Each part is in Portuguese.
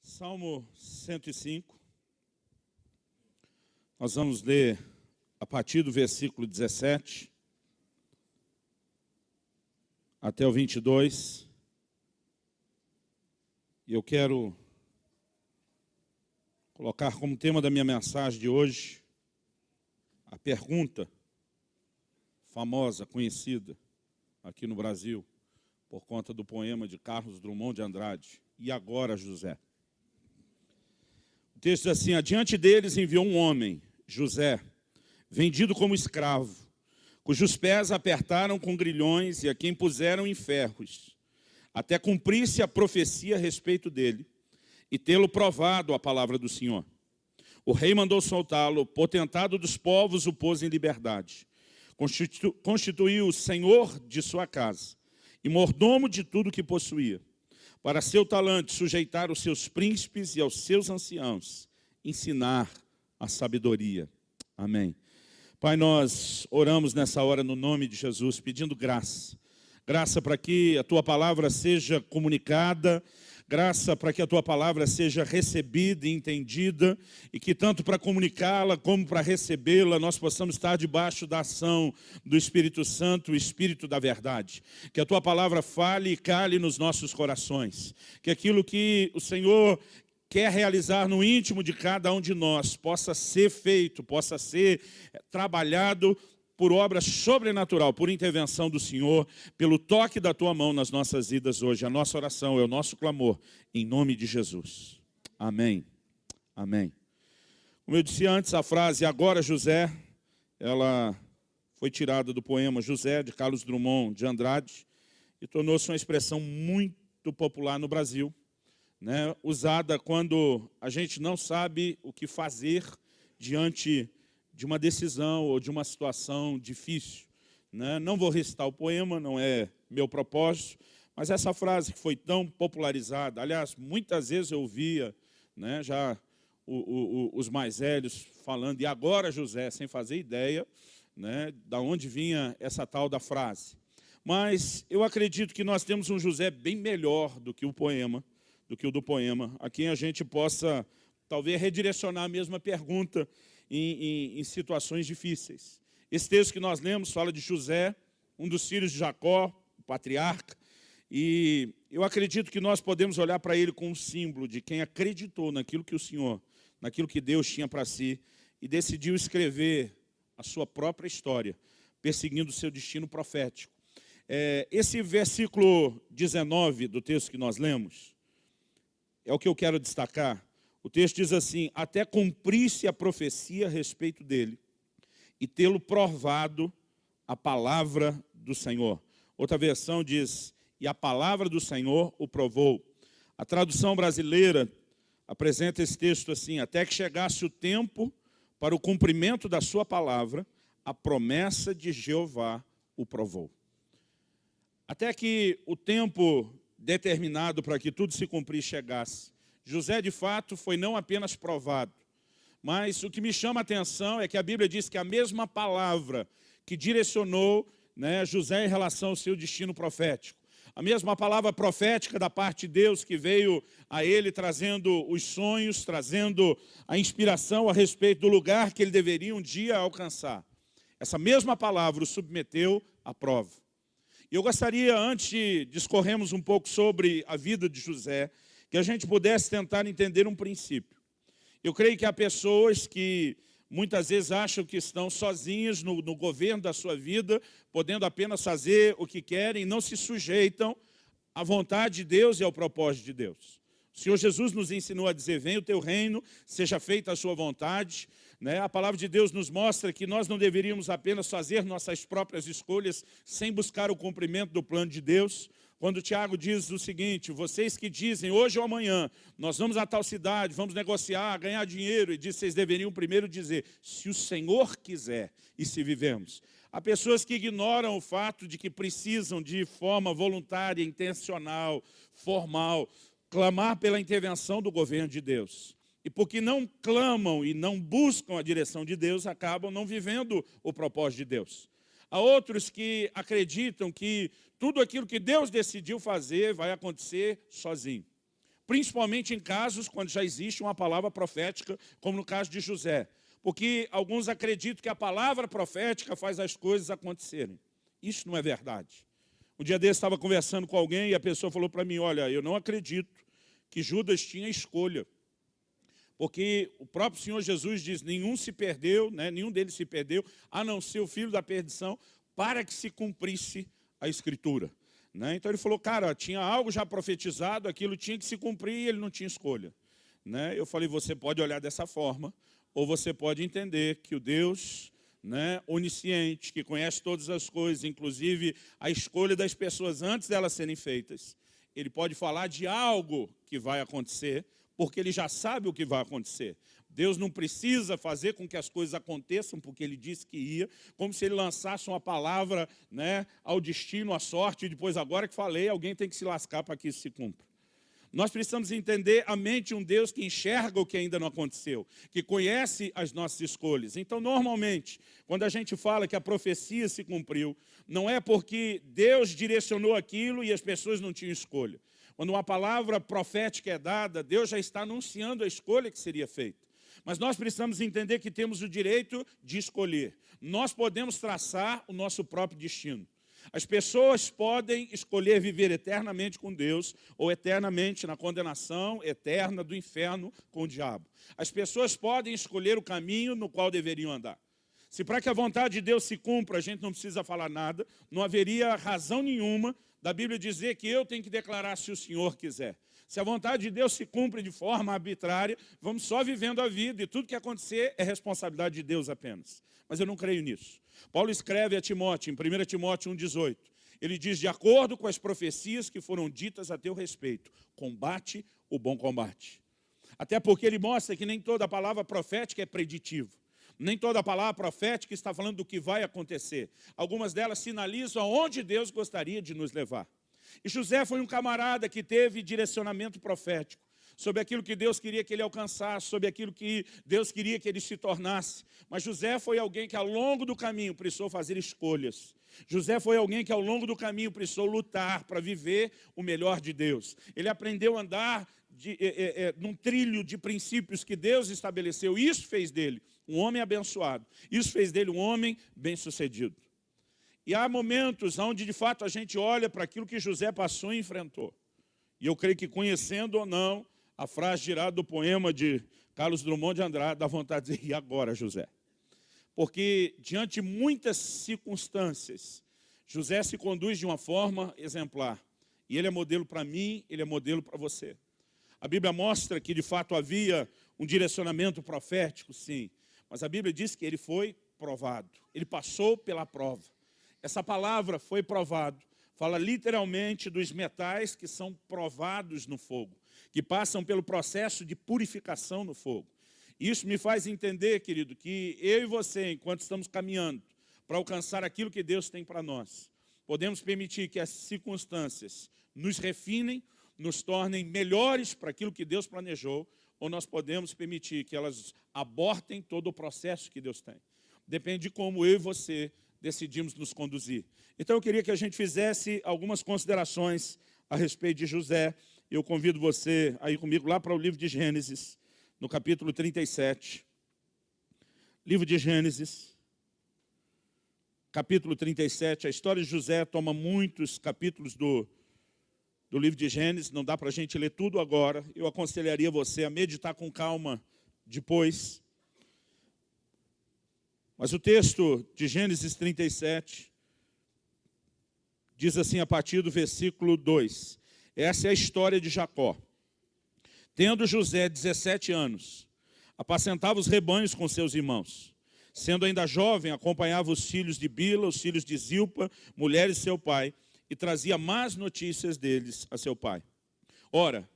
Salmo 105, nós vamos ler a partir do versículo 17 até o 22. E eu quero colocar como tema da minha mensagem de hoje a pergunta famosa, conhecida aqui no Brasil, por conta do poema de Carlos Drummond de Andrade, E Agora, José? O texto diz assim: adiante deles enviou um homem, José, vendido como escravo, cujos pés apertaram com grilhões e a quem puseram em ferros, até cumprir-se a profecia a respeito dele e tê-lo provado a palavra do Senhor. O rei mandou soltá-lo, o potentado dos povos o pôs em liberdade, constituiu o senhor de sua casa e mordomo de tudo que possuía. Para seu talante sujeitar os seus príncipes e aos seus anciãos, ensinar a sabedoria. Amém. Pai, nós oramos nessa hora no nome de Jesus, pedindo graça. Graça para que a Tua palavra seja comunicada, graça para que a Tua palavra seja recebida e entendida, e que tanto para comunicá-la como para recebê-la, nós possamos estar debaixo da ação do Espírito Santo, o Espírito da verdade. Que a Tua palavra fale e cale nos nossos corações. Que aquilo que o Senhor quer realizar no íntimo de cada um de nós possa ser feito, possa ser trabalhado por obra sobrenatural, por intervenção do Senhor, pelo toque da Tua mão nas nossas vidas hoje. A nossa oração é o nosso clamor, em nome de Jesus. Amém. Amém. Como eu disse antes, a frase Agora José, ela foi tirada do poema José, de Carlos Drummond de Andrade, e tornou-se uma expressão muito popular no Brasil, né? Usada quando a gente não sabe o que fazer diante de uma decisão ou de uma situação difícil, né? Não vou recitar o poema, não é meu propósito, mas essa frase que foi tão popularizada, aliás, muitas vezes eu ouvia, né, já os mais velhos falando, e agora José, sem fazer ideia, né, da onde vinha essa tal da frase. Mas eu acredito que nós temos um José bem melhor do que o do poema, a quem a gente possa, talvez, redirecionar a mesma pergunta em situações difíceis. Esse texto que nós lemos fala de José, um dos filhos de Jacó, o patriarca, e eu acredito que nós podemos olhar para ele como um símbolo de quem acreditou naquilo que o Senhor, naquilo que Deus tinha para si, e decidiu escrever a sua própria história, perseguindo o seu destino profético. Esse versículo 19 do texto que nós lemos é o que eu quero destacar. O texto diz assim: até cumprir-se a profecia a respeito dele e tê-lo provado a palavra do Senhor. Outra versão diz, e a palavra do Senhor o provou. A tradução brasileira apresenta esse texto assim: até que chegasse o tempo para o cumprimento da sua palavra, a promessa de Jeová o provou. Até que o tempo determinado para que tudo se cumprir chegasse, José, de fato, foi não apenas provado, mas o que me chama a atenção é que a Bíblia diz que a mesma palavra que direcionou, né, José em relação ao seu destino profético, a mesma palavra profética da parte de Deus que veio a ele trazendo os sonhos, trazendo a inspiração a respeito do lugar que ele deveria um dia alcançar. Essa mesma palavra o submeteu à prova. E eu gostaria, antes de discorrermos um pouco sobre a vida de José, que a gente pudesse tentar entender um princípio. Eu creio que há pessoas que muitas vezes acham que estão sozinhas no governo da sua vida, podendo apenas fazer o que querem, e não se sujeitam à vontade de Deus e ao propósito de Deus. O Senhor Jesus nos ensinou a dizer: venha o teu reino, seja feita a sua vontade. Né? A palavra de Deus nos mostra que nós não deveríamos apenas fazer nossas próprias escolhas sem buscar o cumprimento do plano de Deus. Quando Tiago diz o seguinte: vocês que dizem hoje ou amanhã, nós vamos a tal cidade, vamos negociar, ganhar dinheiro, e diz, vocês deveriam primeiro dizer, se o Senhor quiser e se vivemos. Há pessoas que ignoram o fato de que precisam de forma voluntária, intencional, formal, clamar pela intervenção do governo de Deus. E porque não clamam e não buscam a direção de Deus, acabam não vivendo o propósito de Deus. Há outros que acreditam que tudo aquilo que Deus decidiu fazer vai acontecer sozinho. principalmente em casos quando já existe uma palavra profética, como no caso de José. Porque alguns acreditam que a palavra profética faz as coisas acontecerem. Isso não é verdade. Um dia desse estava conversando com alguém e a pessoa falou para mim, olha, eu não acredito que Judas tinha escolha. Porque o próprio Senhor Jesus diz, nenhum se perdeu, né, nenhum deles se perdeu, a não ser o filho da perdição, para que se cumprisse a Escritura. Né? Então ele falou, cara, tinha algo já profetizado, aquilo tinha que se cumprir e ele não tinha escolha. Né? Eu falei, você pode olhar dessa forma, ou você pode entender que o Deus, né, onisciente, que conhece todas as coisas, inclusive a escolha das pessoas antes delas serem feitas, ele pode falar de algo que vai acontecer, porque ele já sabe o que vai acontecer. Deus não precisa fazer com que as coisas aconteçam, porque ele disse que ia, como se ele lançasse uma palavra, né, ao destino, à sorte, e depois, agora que falei, alguém tem que se lascar para que isso se cumpra. Nós precisamos entender a mente de um Deus que enxerga o que ainda não aconteceu, que conhece as nossas escolhas. Então, normalmente, quando a gente fala que a profecia se cumpriu, não é porque Deus direcionou aquilo e as pessoas não tinham escolha. Quando uma palavra profética é dada, Deus já está anunciando a escolha que seria feita. Mas nós precisamos entender que temos o direito de escolher. Nós podemos traçar o nosso próprio destino. As pessoas podem escolher viver eternamente com Deus ou eternamente na condenação eterna do inferno com o diabo. As pessoas podem escolher o caminho no qual deveriam andar. Se para que a vontade de Deus se cumpra, a gente não precisa falar nada, não haveria razão nenhuma da Bíblia dizer que eu tenho que declarar se o Senhor quiser. Se a vontade de Deus se cumpre de forma arbitrária, vamos só vivendo a vida e tudo que acontecer é responsabilidade de Deus apenas. Mas eu não creio nisso. Paulo escreve a Timóteo, em 1 Timóteo 1,18, ele diz, de acordo com as profecias que foram ditas a teu respeito, combate o bom combate. Até porque ele mostra que nem toda a palavra profética é preditiva. Nem toda a palavra profética está falando do que vai acontecer. Algumas delas sinalizam aonde Deus gostaria de nos levar. E José foi um camarada que teve direcionamento profético sobre aquilo que Deus queria que ele alcançasse, sobre aquilo que Deus queria que ele se tornasse. Mas José foi alguém que ao longo do caminho precisou fazer escolhas. José foi alguém que ao longo do caminho precisou lutar para viver o melhor de Deus. Ele aprendeu a andar num trilho de princípios que Deus estabeleceu. Isso fez dele um homem abençoado. Isso fez dele um homem bem-sucedido. E há momentos onde, de fato, a gente olha para aquilo que José passou e enfrentou. E eu creio que, conhecendo ou não, a frase tirada do poema de Carlos Drummond de Andrade, dá vontade de dizer, e agora, José? Porque, diante de muitas circunstâncias, José se conduz de uma forma exemplar. E ele é modelo para mim, ele é modelo para você. A Bíblia mostra que, de fato, havia um direcionamento profético, sim. Mas a Bíblia diz que ele foi provado. Ele passou pela prova. Essa palavra foi provado. Fala literalmente dos metais que são provados no fogo, que passam pelo processo de purificação no fogo. Isso me faz entender, querido, que eu e você, enquanto estamos caminhando para alcançar aquilo que Deus tem para nós, podemos permitir que as circunstâncias nos refinem, nos tornem melhores para aquilo que Deus planejou, ou nós podemos permitir que elas abortem todo o processo que Deus tem. Depende de como eu e você decidimos nos conduzir. Então eu queria que a gente fizesse algumas considerações a respeito de José. Eu convido você a ir comigo lá para o livro de Gênesis, no capítulo 37. Livro de Gênesis, capítulo 37. A história de José toma muitos capítulos do livro de Gênesis, não dá para a gente ler tudo agora. Eu aconselharia você a meditar com calma depois. Mas o texto de Gênesis 37 diz assim, a partir do versículo 2. Essa é a história de Jacó. Tendo José 17 anos, apacentava os rebanhos com seus irmãos. Sendo ainda jovem, acompanhava os filhos de Bila, os filhos de Zilpa, mulheres de seu pai, e trazia más notícias deles a seu pai. Ora,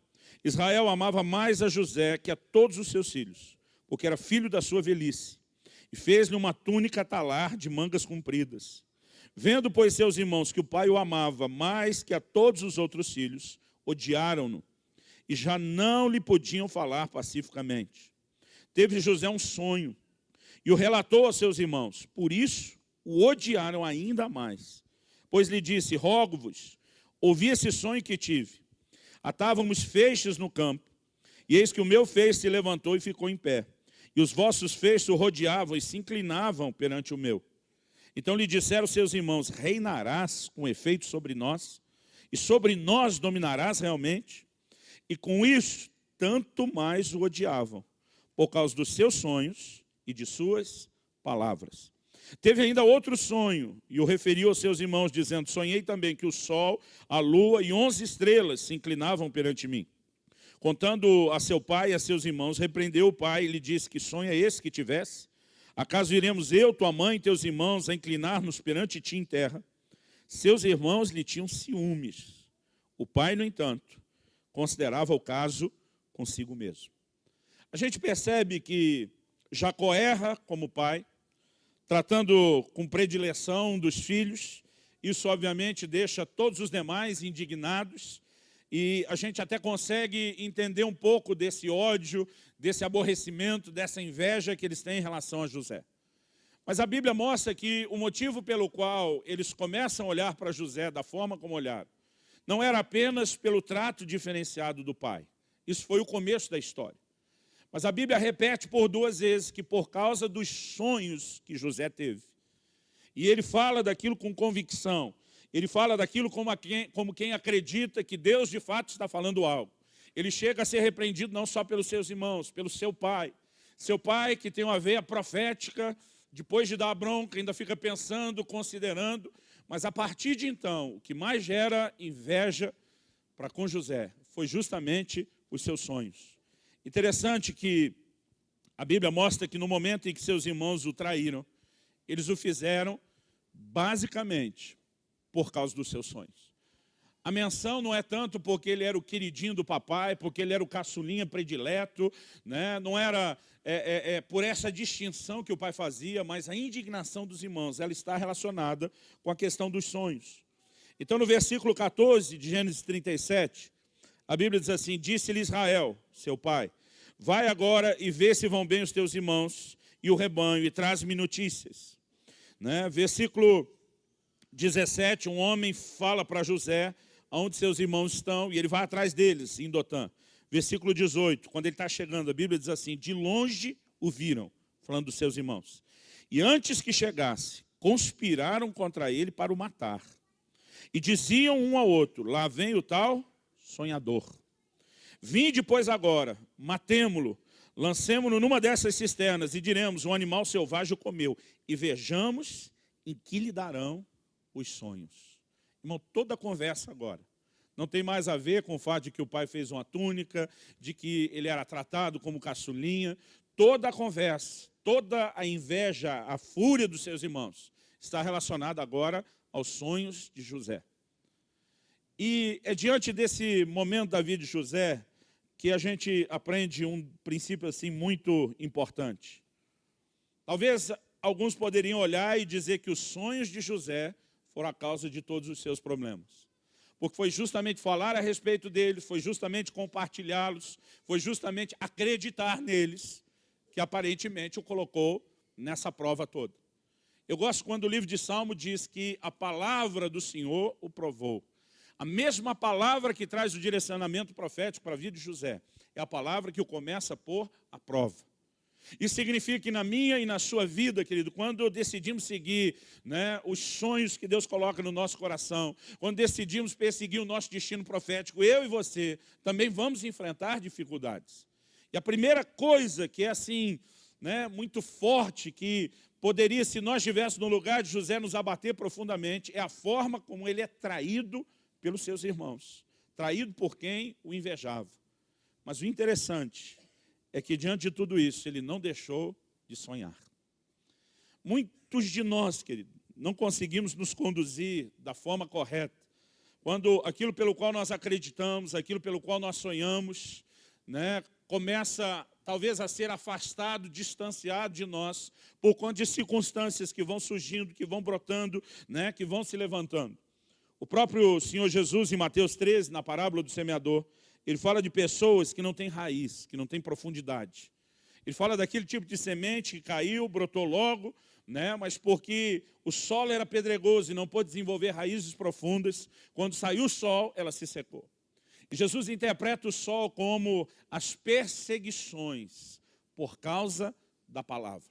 Israel amava mais a José que a todos os seus filhos, porque era filho da sua velhice, e fez-lhe uma túnica talar de mangas compridas. Vendo, pois, seus irmãos que o pai o amava mais que a todos os outros filhos, odiaram-no, e já não lhe podiam falar pacificamente. Teve José um sonho, e o relatou aos seus irmãos. Por isso, o odiaram ainda mais. Pois lhe disse, rogo-vos, ouvi esse sonho que tive. Atávamos feixes no campo, e eis que o meu feixe se levantou e ficou em pé. E os vossos feixes o rodeavam e se inclinavam perante o meu. Então lhe disseram seus irmãos, reinarás com efeito sobre nós? E sobre nós dominarás realmente? E com isso, tanto mais o odiavam, por causa dos seus sonhos e de suas palavras. Teve ainda outro sonho, e o referiu aos seus irmãos, dizendo, sonhei também que o sol, a lua e 11 estrelas se inclinavam perante mim. Contando a seu pai e a seus irmãos, repreendeu o pai e lhe disse, que sonho é esse que tivesse? Acaso iremos eu, tua mãe e teus irmãos a inclinar-nos perante ti em terra? Seus irmãos lhe tinham ciúmes. O pai, no entanto, considerava o caso consigo mesmo. A gente percebe que Jacó erra como pai, tratando com predileção dos filhos. Isso, obviamente, deixa todos os demais indignados. E a gente até consegue entender um pouco desse ódio, desse aborrecimento, dessa inveja que eles têm em relação a José. Mas a Bíblia mostra que o motivo pelo qual eles começam a olhar para José da forma como olharam, não era apenas pelo trato diferenciado do pai. Isso foi o começo da história. Mas a Bíblia repete por 2 vezes que por causa dos sonhos que José teve. E ele fala daquilo com convicção. Ele fala daquilo como quem acredita que Deus de fato está falando algo. Ele chega a ser repreendido não só pelos seus irmãos, pelo seu pai. Seu pai que tem uma veia profética, depois de dar a bronca, ainda fica pensando, considerando. Mas a partir de então, o que mais gera inveja para com José foi justamente os seus sonhos. Interessante que a Bíblia mostra que no momento em que seus irmãos o traíram, eles o fizeram basicamente por causa dos seus sonhos. A menção não é tanto porque ele era o queridinho do papai, porque ele era o caçulinha predileto, né? Não era por essa distinção que o pai fazia, mas a indignação dos irmãos, ela está relacionada com a questão dos sonhos. Então no versículo 14 de Gênesis 37, a Bíblia diz assim, disse-lhe Israel, seu pai, vai agora e vê se vão bem os teus irmãos e o rebanho e traz-me notícias. Né? Versículo 17, um homem fala para José onde seus irmãos estão e ele vai atrás deles em Dotã. Versículo 18, quando ele está chegando, a Bíblia diz assim, de longe o viram, falando dos seus irmãos. E antes que chegasse, conspiraram contra ele para o matar. E diziam um ao outro, lá vem o tal sonhador. Vinde, pois, agora, matemo-lo, lancemo-no numa dessas cisternas e diremos, um animal selvagem o comeu. E vejamos em que lhe darão os sonhos. Irmão, toda a conversa agora não tem mais a ver com o fato de que o pai fez uma túnica, de que ele era tratado como caçulinha. Toda a conversa, toda a inveja, a fúria dos seus irmãos está relacionada agora aos sonhos de José. E é diante desse momento da vida de José que a gente aprende um princípio assim muito importante. Talvez alguns poderiam olhar e dizer que os sonhos de José foram a causa de todos os seus problemas. Porque foi justamente falar a respeito deles, foi justamente compartilhá-los, foi justamente acreditar neles que aparentemente o colocou nessa prova toda. Eu gosto quando o livro de Salmo diz que a palavra do Senhor o provou. A mesma palavra que traz o direcionamento profético para a vida de José é a palavra que o começa por a prova. Isso significa que na minha e na sua vida, querido, quando decidimos seguir, né, os sonhos que Deus coloca no nosso coração, quando decidimos perseguir o nosso destino profético, eu e você também vamos enfrentar dificuldades. E a primeira coisa que é assim, né, muito forte, que poderia, se nós estivéssemos no lugar de José, nos abater profundamente, é a forma como ele é traído pelos seus irmãos. Traído por quem o invejava. Mas o interessante é que diante de tudo isso, ele não deixou de sonhar. Muitos de nós, querido, não conseguimos nos conduzir da forma correta. Quando aquilo pelo qual nós acreditamos, aquilo pelo qual nós sonhamos, né, começa talvez a ser afastado, distanciado de nós, por conta de circunstâncias que vão surgindo, que vão brotando, né, que vão se levantando. O próprio Senhor Jesus, em Mateus 13, na parábola do semeador, ele fala de pessoas que não têm raiz, que não têm profundidade. Ele fala daquele tipo de semente que caiu, brotou logo, né? Mas porque o solo era pedregoso e não pôde desenvolver raízes profundas, quando saiu o sol, ela se secou. E Jesus interpreta o sol como as perseguições por causa da palavra.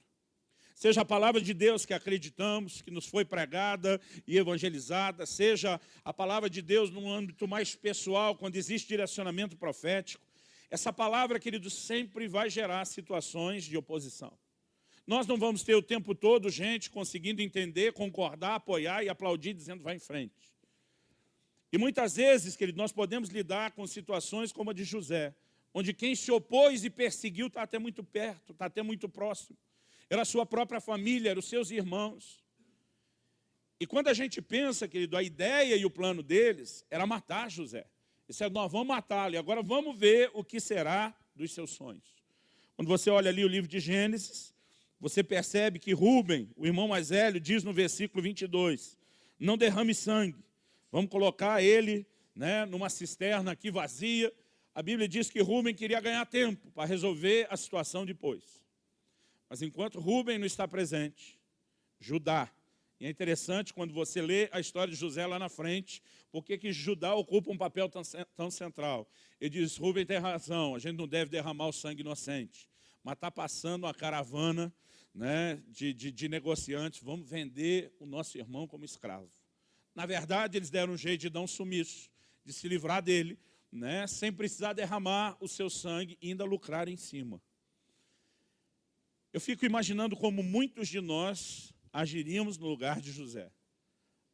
Seja a palavra de Deus que acreditamos, que nos foi pregada e evangelizada, seja a palavra de Deus num âmbito mais pessoal, quando existe direcionamento profético, essa palavra, querido, sempre vai gerar situações de oposição. Nós não vamos ter o tempo todo gente conseguindo entender, concordar, apoiar e aplaudir, dizendo vai em frente. E muitas vezes, querido, nós podemos lidar com situações como a de José, onde quem se opôs e perseguiu está até muito perto, está até muito próximo. Era a sua própria família, eram os seus irmãos. E quando a gente pensa, querido, a ideia e o plano deles era matar José. Disseram, nós vamos matá-lo, e agora vamos ver o que será dos seus sonhos. Quando você olha ali o livro de Gênesis, você percebe que Rúben, o irmão mais velho, diz no versículo 22, não derrame sangue, vamos colocar ele, né, numa cisterna aqui vazia. A Bíblia diz que Rúben queria ganhar tempo para resolver a situação depois. Mas enquanto Rúben não está presente, Judá. E é interessante quando você lê a história de José lá na frente, porque que Judá ocupa um papel tão central. Ele diz, Rúben tem razão, a gente não deve derramar o sangue inocente. Mas está passando uma caravana, né, de negociantes, vamos vender o nosso irmão como escravo. Na verdade, eles deram um jeito de dar um sumiço, de se livrar dele, né, sem precisar derramar o seu sangue e ainda lucrar em cima. Eu fico imaginando como muitos de nós agiríamos no lugar de José.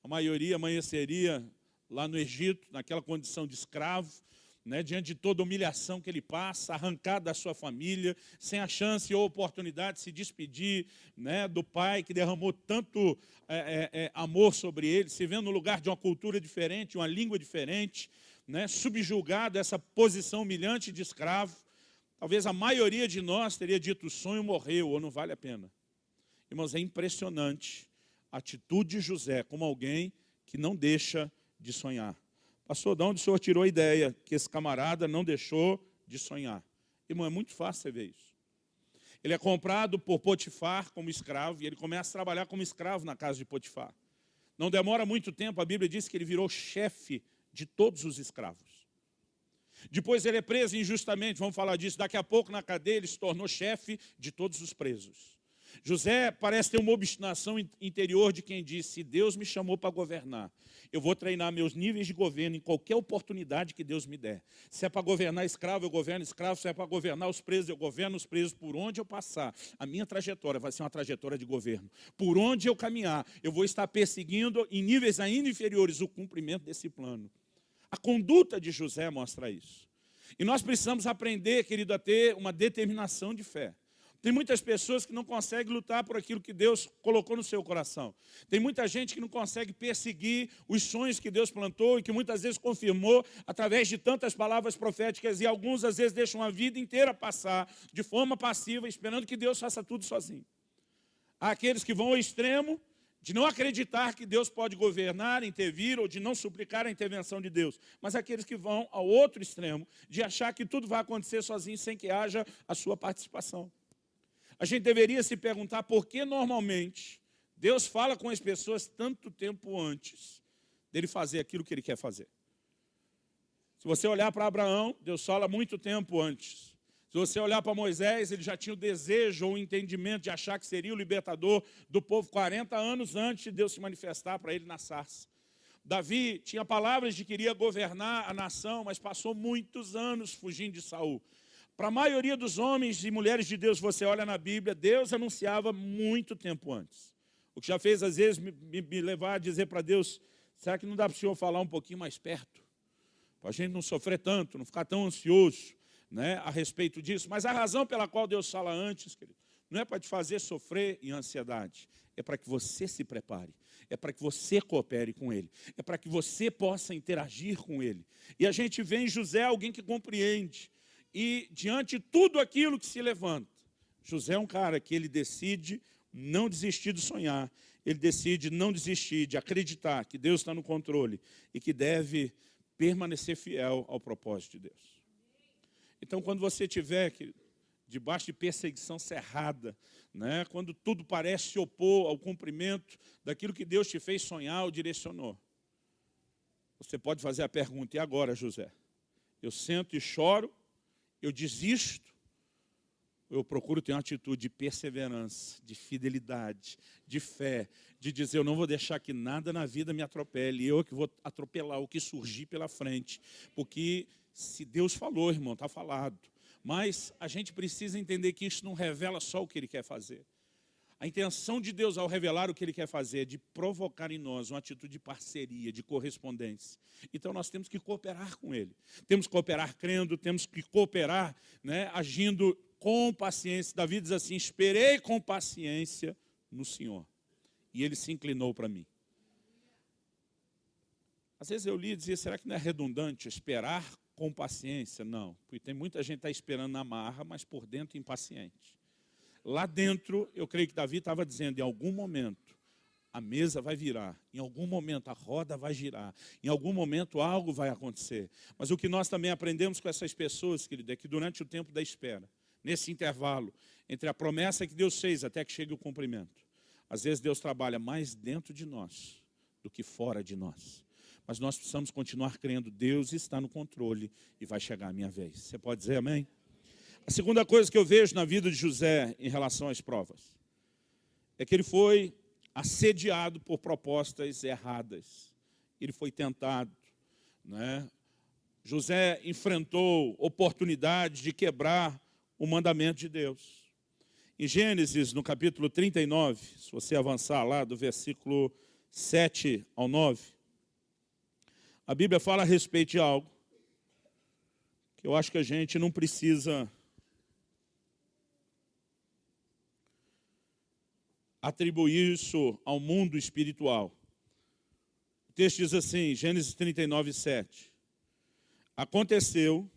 A maioria amanheceria lá no Egito, naquela condição de escravo, né, diante de toda a humilhação que ele passa, arrancado da sua família, sem a chance ou oportunidade de se despedir, né, do pai que derramou tanto amor sobre ele, se vendo no lugar de uma cultura diferente, uma língua diferente, né, subjugado a essa posição humilhante de escravo. Talvez a maioria de nós teria dito, o sonho morreu ou não vale a pena. Irmãos, é impressionante a atitude de José como alguém que não deixa de sonhar. Pastor, de onde o senhor tirou a ideia que esse camarada não deixou de sonhar? Irmão, é muito fácil você ver isso. Ele é comprado por Potifar como escravo e ele começa a trabalhar como escravo na casa de Potifar. Não demora muito tempo, a Bíblia diz que ele virou chefe de todos os escravos. Depois ele é preso injustamente, vamos falar disso, daqui a pouco na cadeia ele se tornou chefe de todos os presos. José parece ter uma obstinação interior de quem diz, se Deus me chamou para governar, eu vou treinar meus níveis de governo em qualquer oportunidade que Deus me der. Se é para governar escravo, eu governo escravo. Se é para governar os presos, eu governo os presos. Por onde eu passar, a minha trajetória vai ser uma trajetória de governo. Por onde eu caminhar, eu vou estar perseguindo em níveis ainda inferiores o cumprimento desse plano. A conduta de José mostra isso. E nós precisamos aprender, querido, a ter uma determinação de fé. Tem muitas pessoas que não conseguem lutar por aquilo que Deus colocou no seu coração. Tem muita gente que não consegue perseguir os sonhos que Deus plantou e que muitas vezes confirmou através de tantas palavras proféticas e alguns às vezes deixam a vida inteira passar de forma passiva, esperando que Deus faça tudo sozinho. Há aqueles que vão ao extremo de não acreditar que Deus pode governar, intervir ou de não suplicar a intervenção de Deus. Mas aqueles que vão ao outro extremo de achar que tudo vai acontecer sozinho sem que haja a sua participação. A gente deveria se perguntar por que normalmente Deus fala com as pessoas tanto tempo antes dele fazer aquilo que ele quer fazer. Se você olhar para Abraão, Deus fala muito tempo antes. Se você olhar para Moisés, ele já tinha o desejo ou o entendimento de achar que seria o libertador do povo 40 anos antes de Deus se manifestar para ele na sarça. Davi tinha palavras de que iria governar a nação, mas passou muitos anos fugindo de Saul. Para a maioria dos homens e mulheres de Deus, você olha na Bíblia, Deus anunciava muito tempo antes. O que já fez, às vezes, me levar a dizer para Deus, será que não dá para o Senhor falar um pouquinho mais perto? Para a gente não sofrer tanto, não ficar tão ansioso, né, a respeito disso. Mas a razão pela qual Deus fala antes, querido, não é para te fazer sofrer em ansiedade, é para que você se prepare, é para que você coopere com Ele, é para que você possa interagir com Ele. E a gente vê em José alguém que compreende. E diante de tudo aquilo que se levanta, José é um cara que ele decide não desistir de sonhar, ele decide não desistir de acreditar que Deus está no controle e que deve permanecer fiel ao propósito de Deus. Então, quando você estiver debaixo de perseguição cerrada, né, quando tudo parece se opor ao cumprimento daquilo que Deus te fez sonhar ou direcionou, você pode fazer a pergunta, e agora, José? eu sento e choro, eu desisto, eu procuro ter uma atitude de perseverança, de fidelidade, de fé, de dizer, eu não vou deixar que nada na vida me atropele, eu que vou atropelar o que surgir pela frente. Porque se Deus falou, irmão, está falado. Mas a gente precisa entender que isso não revela só o que Ele quer fazer. A intenção de Deus ao revelar o que Ele quer fazer é de provocar em nós uma atitude de parceria, de correspondência. Então nós temos que cooperar com Ele. Temos que cooperar crendo, temos que cooperar, né, agindo com paciência. Davi diz assim, esperei com paciência no Senhor. E Ele se inclinou para mim. Às vezes eu li e dizia, será que não é redundante esperar com paciência? Não, porque tem muita gente que está esperando na marra, mas por dentro impaciente. Lá dentro, eu creio que Davi estava dizendo, em algum momento, a mesa vai virar, em algum momento a roda vai girar, em algum momento algo vai acontecer. Mas o que nós também aprendemos com essas pessoas, querido, é que durante o tempo da espera, nesse intervalo, entre a promessa que Deus fez até que chegue o cumprimento, às vezes Deus trabalha mais dentro de nós do que fora de nós. Mas nós precisamos continuar crendo, Deus está no controle e vai chegar a minha vez. Você pode dizer amém? A segunda coisa que eu vejo na vida de José em relação às provas é que ele foi assediado por propostas erradas. Ele foi tentado, né? José enfrentou oportunidades de quebrar o mandamento de Deus. Em Gênesis, no capítulo 39, se você avançar lá do versículo 7 ao 9, a Bíblia fala a respeito de algo que eu acho que a gente não precisa atribuir isso ao mundo espiritual. O texto diz assim, Gênesis 39, 7. Aconteceu,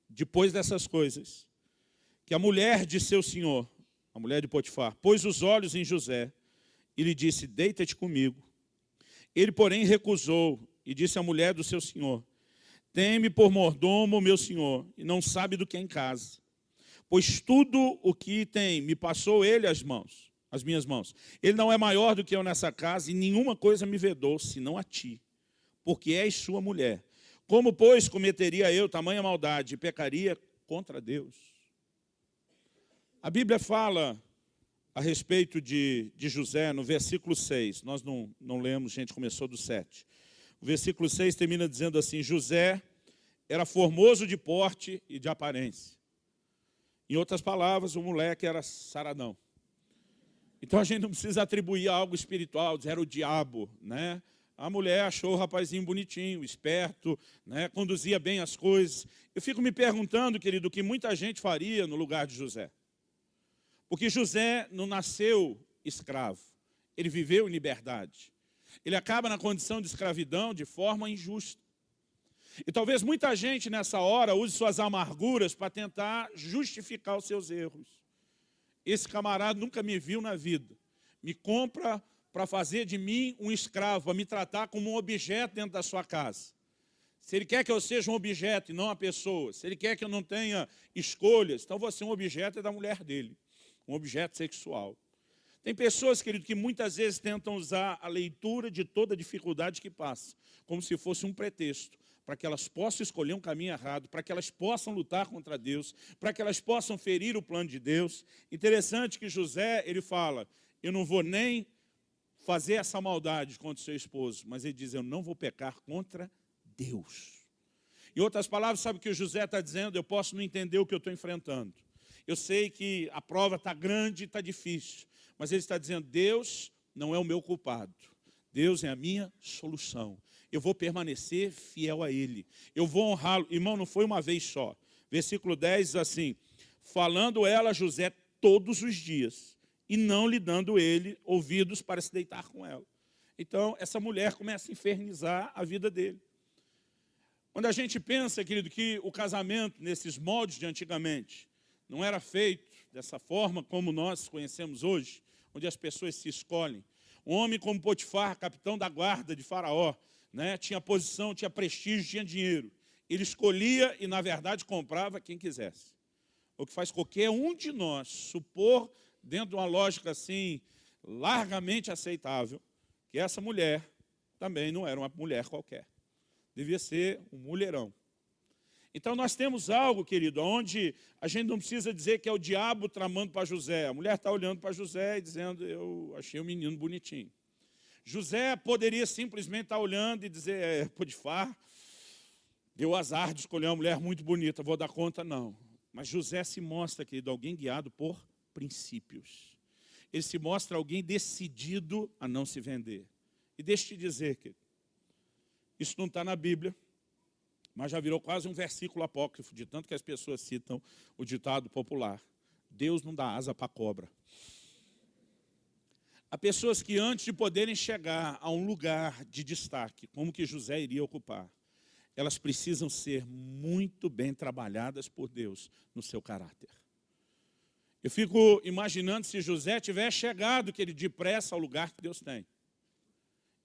depois dessas coisas, que a mulher de seu senhor, a mulher de Potifar, pôs os olhos em José e lhe disse, deita-te comigo. Ele, porém, recusou e disse à mulher do seu senhor, tem-me por mordomo, meu senhor, e não sabe do que é em casa. Pois tudo o que tem me passou ele as minhas mãos. Ele não é maior do que eu nessa casa, e nenhuma coisa me vedou, senão a ti, porque és sua mulher. Como, pois, cometeria eu tamanha maldade e pecaria contra Deus? A Bíblia fala a respeito de José no versículo 6. Nós não lemos, a gente começou do 7. O versículo 6 termina dizendo assim, José era formoso de porte e de aparência. Em outras palavras, o moleque era saradão. Então a gente não precisa atribuir algo espiritual, dizer era o diabo, né? A mulher achou o rapazinho bonitinho, esperto, né? Conduzia bem as coisas. Eu fico me perguntando, querido, o que muita gente faria no lugar de José. Porque José não nasceu escravo, ele viveu em liberdade. Ele acaba na condição de escravidão de forma injusta. E talvez muita gente nessa hora use suas amarguras para tentar justificar os seus erros. Esse camarada nunca me viu na vida. Me compra para fazer de mim um escravo, para me tratar como um objeto dentro da sua casa. Se ele quer que eu seja um objeto e não uma pessoa, se ele quer que eu não tenha escolhas, então você é um objeto da mulher dele, um objeto sexual. Tem pessoas, querido, que muitas vezes tentam usar a leitura de toda dificuldade que passa, como se fosse um pretexto, para que elas possam escolher um caminho errado, para que elas possam lutar contra Deus, para que elas possam ferir o plano de Deus. Interessante que José, ele fala, eu não vou nem fazer essa maldade contra o seu esposo, mas ele diz, eu não vou pecar contra Deus. Em outras palavras, sabe o que o José está dizendo? Eu posso não entender o que eu estou enfrentando. Eu sei que a prova está grande e está difícil, mas ele está dizendo, Deus não é o meu culpado, Deus é a minha solução. Eu vou permanecer fiel a Ele. Eu vou honrá-lo. Irmão, não foi uma vez só. Versículo 10 diz assim, falando ela a José todos os dias, e não lhe dando ele ouvidos para se deitar com ela. Então, essa mulher começa a infernizar a vida dele. Quando a gente pensa, querido, que o casamento, nesses moldes de antigamente, não era feito dessa forma como nós conhecemos hoje, onde as pessoas se escolhem. Um homem como Potifar, capitão da guarda de Faraó, né, tinha posição, tinha prestígio, tinha dinheiro. Ele escolhia e, na verdade, comprava quem quisesse. O que faz qualquer um de nós supor, dentro de uma lógica assim, largamente aceitável, que essa mulher também não era uma mulher qualquer. Devia ser um mulherão. Então nós temos algo, querido, onde a gente não precisa dizer que é o diabo tramando para José. A mulher está olhando para José e dizendo, eu achei o menino bonitinho. José poderia simplesmente estar olhando e dizer, Potifar, deu azar de escolher uma mulher muito bonita, vou dar conta, não. Mas José se mostra, querido, alguém guiado por princípios. Ele se mostra alguém decidido a não se vender. E deixa eu te dizer, querido, isso não está na Bíblia, mas já virou quase um versículo apócrifo, de tanto que as pessoas citam o ditado popular. Deus não dá asa para cobra. Há pessoas que antes de poderem chegar a um lugar de destaque, como que José iria ocupar, elas precisam ser muito bem trabalhadas por Deus no seu caráter. Eu fico imaginando se José tivesse chegado, querido, depressa ao lugar que Deus tem.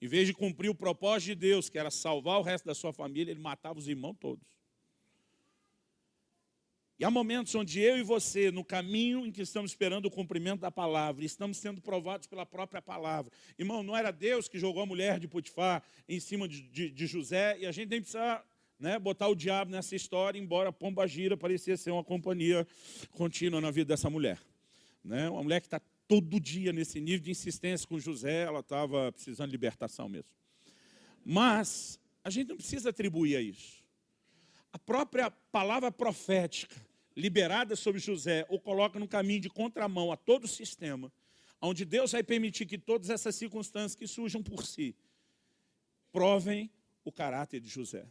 Em vez de cumprir o propósito de Deus, que era salvar o resto da sua família, ele matava os irmãos todos. E há momentos onde eu e você, no caminho em que estamos esperando o cumprimento da palavra, estamos sendo provados pela própria palavra. Irmão, não era Deus que jogou a mulher de Potifar em cima de José, e a gente nem precisa, né, botar o diabo nessa história, embora Pombagira parecia ser uma companhia contínua na vida dessa mulher. Né? Uma mulher que está todo dia nesse nível de insistência com José, ela estava precisando de libertação mesmo. Mas a gente não precisa atribuir a isso. A própria palavra profética liberada sobre José o coloca no caminho de contramão a todo o sistema, onde Deus vai permitir que todas essas circunstâncias que surjam por si provem o caráter de José.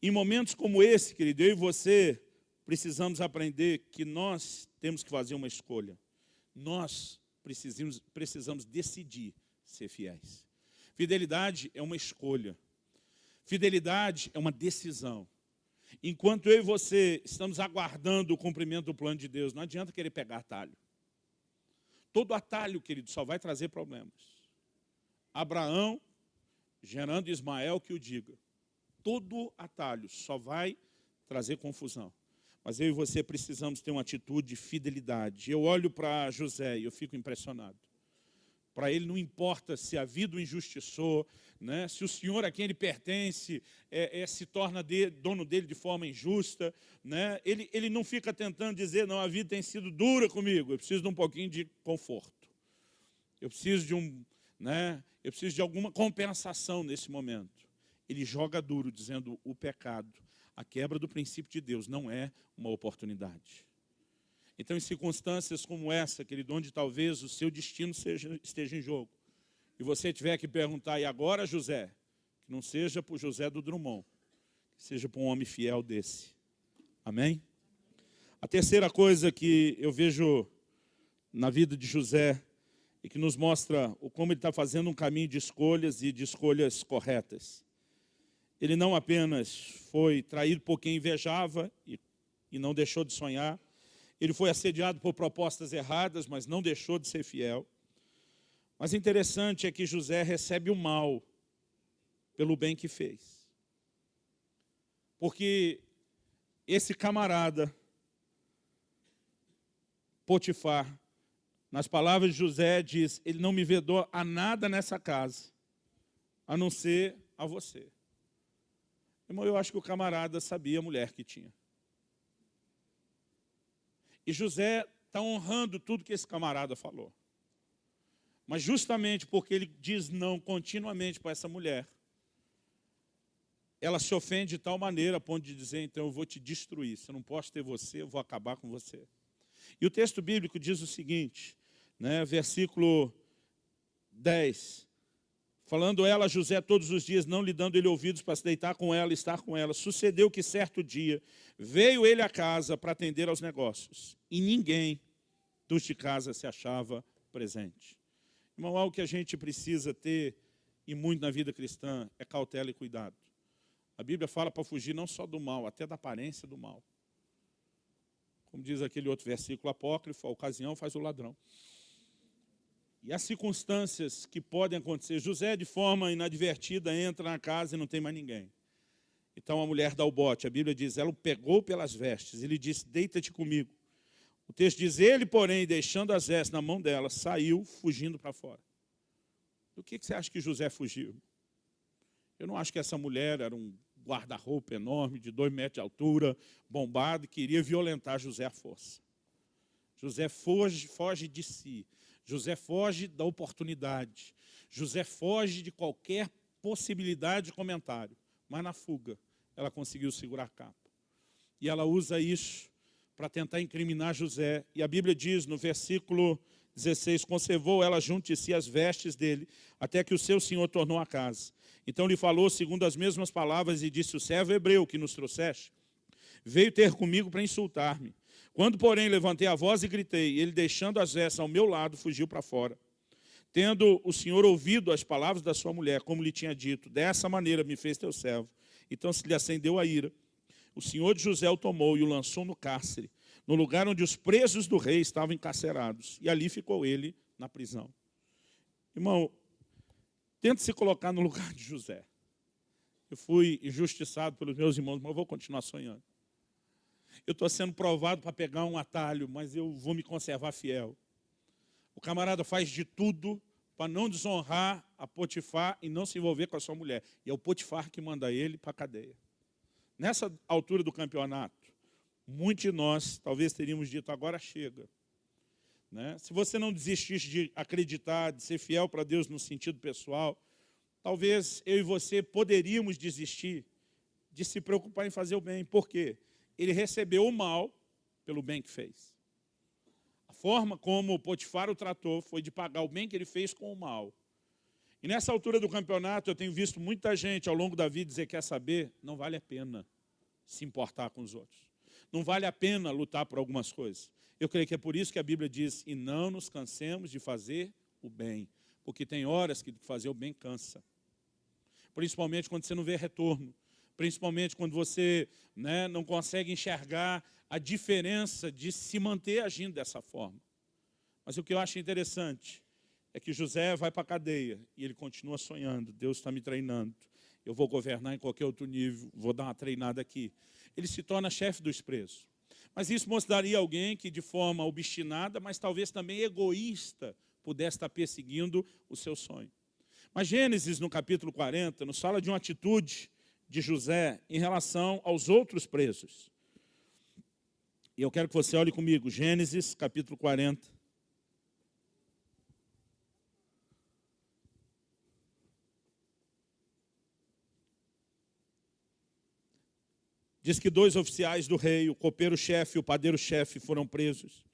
Em momentos como esse, querido, eu e você precisamos aprender que nós temos que fazer uma escolha. Nós precisamos decidir ser fiéis. Fidelidade é uma escolha. Fidelidade é uma decisão. Enquanto eu e você estamos aguardando o cumprimento do plano de Deus, não adianta querer pegar atalho. Todo atalho, querido, só vai trazer problemas. Abraão, gerando Ismael, que o diga. Todo atalho só vai trazer confusão. Mas eu e você precisamos ter uma atitude de fidelidade. Eu olho para José e eu fico impressionado. Para ele não importa se a vida o injustiçou, né? Se o senhor a quem ele pertence se torna dono dele de forma injusta. Né? Ele não fica tentando dizer, não, a vida tem sido dura comigo, eu preciso de um pouquinho de conforto. Eu preciso de alguma compensação nesse momento. Ele joga duro, dizendo o pecado, a quebra do princípio de Deus não é uma oportunidade. Então, em circunstâncias como essa, querido, onde talvez o seu destino esteja em jogo, e você tiver que perguntar, e agora, José? Que não seja para o José do Drummond, que seja para um homem fiel desse. Amém? A terceira coisa que eu vejo na vida de José, e que nos mostra como ele está fazendo um caminho de escolhas e de escolhas corretas. Ele não apenas foi traído por quem invejava e não deixou de sonhar. Ele foi assediado por propostas erradas, mas não deixou de ser fiel. Mas interessante é que José recebe o mal pelo bem que fez. Porque esse camarada, Potifar, nas palavras de José, diz, ele não me vedou a nada nessa casa, a não ser a você. Irmão, eu acho que o camarada sabia a mulher que tinha. E José está honrando tudo que esse camarada falou. Mas justamente porque ele diz não continuamente para essa mulher, ela se ofende de tal maneira a ponto de dizer, então eu vou te destruir. Se eu não posso ter você, eu vou acabar com você. E o texto bíblico diz o seguinte, né, versículo 10. Falando ela a José todos os dias, não lhe dando ele ouvidos para se deitar com ela e estar com ela. Sucedeu que certo dia veio ele à casa para atender aos negócios. E ninguém dos de casa se achava presente. Irmão, algo que a gente precisa ter, e muito na vida cristã, é cautela e cuidado. A Bíblia fala para fugir não só do mal, até da aparência do mal. Como diz aquele outro versículo apócrifo, a ocasião faz o ladrão. E as circunstâncias que podem acontecer. José, de forma inadvertida, entra na casa e não tem mais ninguém. Então a mulher dá o bote. A Bíblia diz, ela o pegou pelas vestes. Ele disse, deita-te comigo. O texto diz, ele, porém, deixando as vestes na mão dela, saiu fugindo para fora. Do que você acha que José fugiu? Eu não acho que essa mulher era um guarda-roupa enorme, de 2 metros de altura, bombado, e queria violentar José à força. José foge de si. José foge da oportunidade. José foge de qualquer possibilidade de comentário. Mas na fuga, ela conseguiu segurar a capa. E ela usa isso para tentar incriminar José. E a Bíblia diz no versículo 16, conservou ela junto de si as vestes dele, até que o seu senhor tornou a casa. Então lhe falou segundo as mesmas palavras e disse, o servo hebreu que nos trouxeste, veio ter comigo para insultar-me. Quando, porém, levantei a voz e gritei, ele, deixando as vestes ao meu lado, fugiu para fora. Tendo o senhor ouvido as palavras da sua mulher, como lhe tinha dito, dessa maneira me fez teu servo. Então se lhe acendeu a ira. O senhor de José o tomou e o lançou no cárcere, no lugar onde os presos do rei estavam encarcerados. E ali ficou ele na prisão. Irmão, tente se colocar no lugar de José. Eu fui injustiçado pelos meus irmãos, mas eu vou continuar sonhando. Eu estou sendo provado para pegar um atalho, mas eu vou me conservar fiel. O camarada faz de tudo para não desonrar a Potifar e não se envolver com a sua mulher. E é o Potifar que manda ele para a cadeia. Nessa altura do campeonato, muitos de nós talvez teríamos dito, agora chega. Né? Se você não desistisse de acreditar, de ser fiel para Deus no sentido pessoal, talvez eu e você poderíamos desistir de se preocupar em fazer o bem. Por quê? Ele recebeu o mal pelo bem que fez. A forma como o Potifar o tratou foi de pagar o bem que ele fez com o mal. E nessa altura do campeonato eu tenho visto muita gente ao longo da vida dizer, quer saber, não vale a pena se importar com os outros. Não vale a pena lutar por algumas coisas. Eu creio que é por isso que a Bíblia diz, e não nos cansemos de fazer o bem. Porque tem horas que fazer o bem cansa. Principalmente quando você não vê retorno. Principalmente quando você não consegue enxergar a diferença de se manter agindo dessa forma. Mas o que eu acho interessante é que José vai para a cadeia e ele continua sonhando. Deus está me treinando. Eu vou governar em qualquer outro nível, vou dar uma treinada aqui. Ele se torna chefe dos presos. Mas isso mostraria alguém que de forma obstinada, mas talvez também egoísta, pudesse estar perseguindo o seu sonho. Mas Gênesis, no capítulo 40, nos fala de uma atitude de José em relação aos outros presos. E eu quero que você olhe comigo, Gênesis, capítulo 40. Diz que 2 oficiais do rei, o copeiro-chefe e o padeiro-chefe foram presos.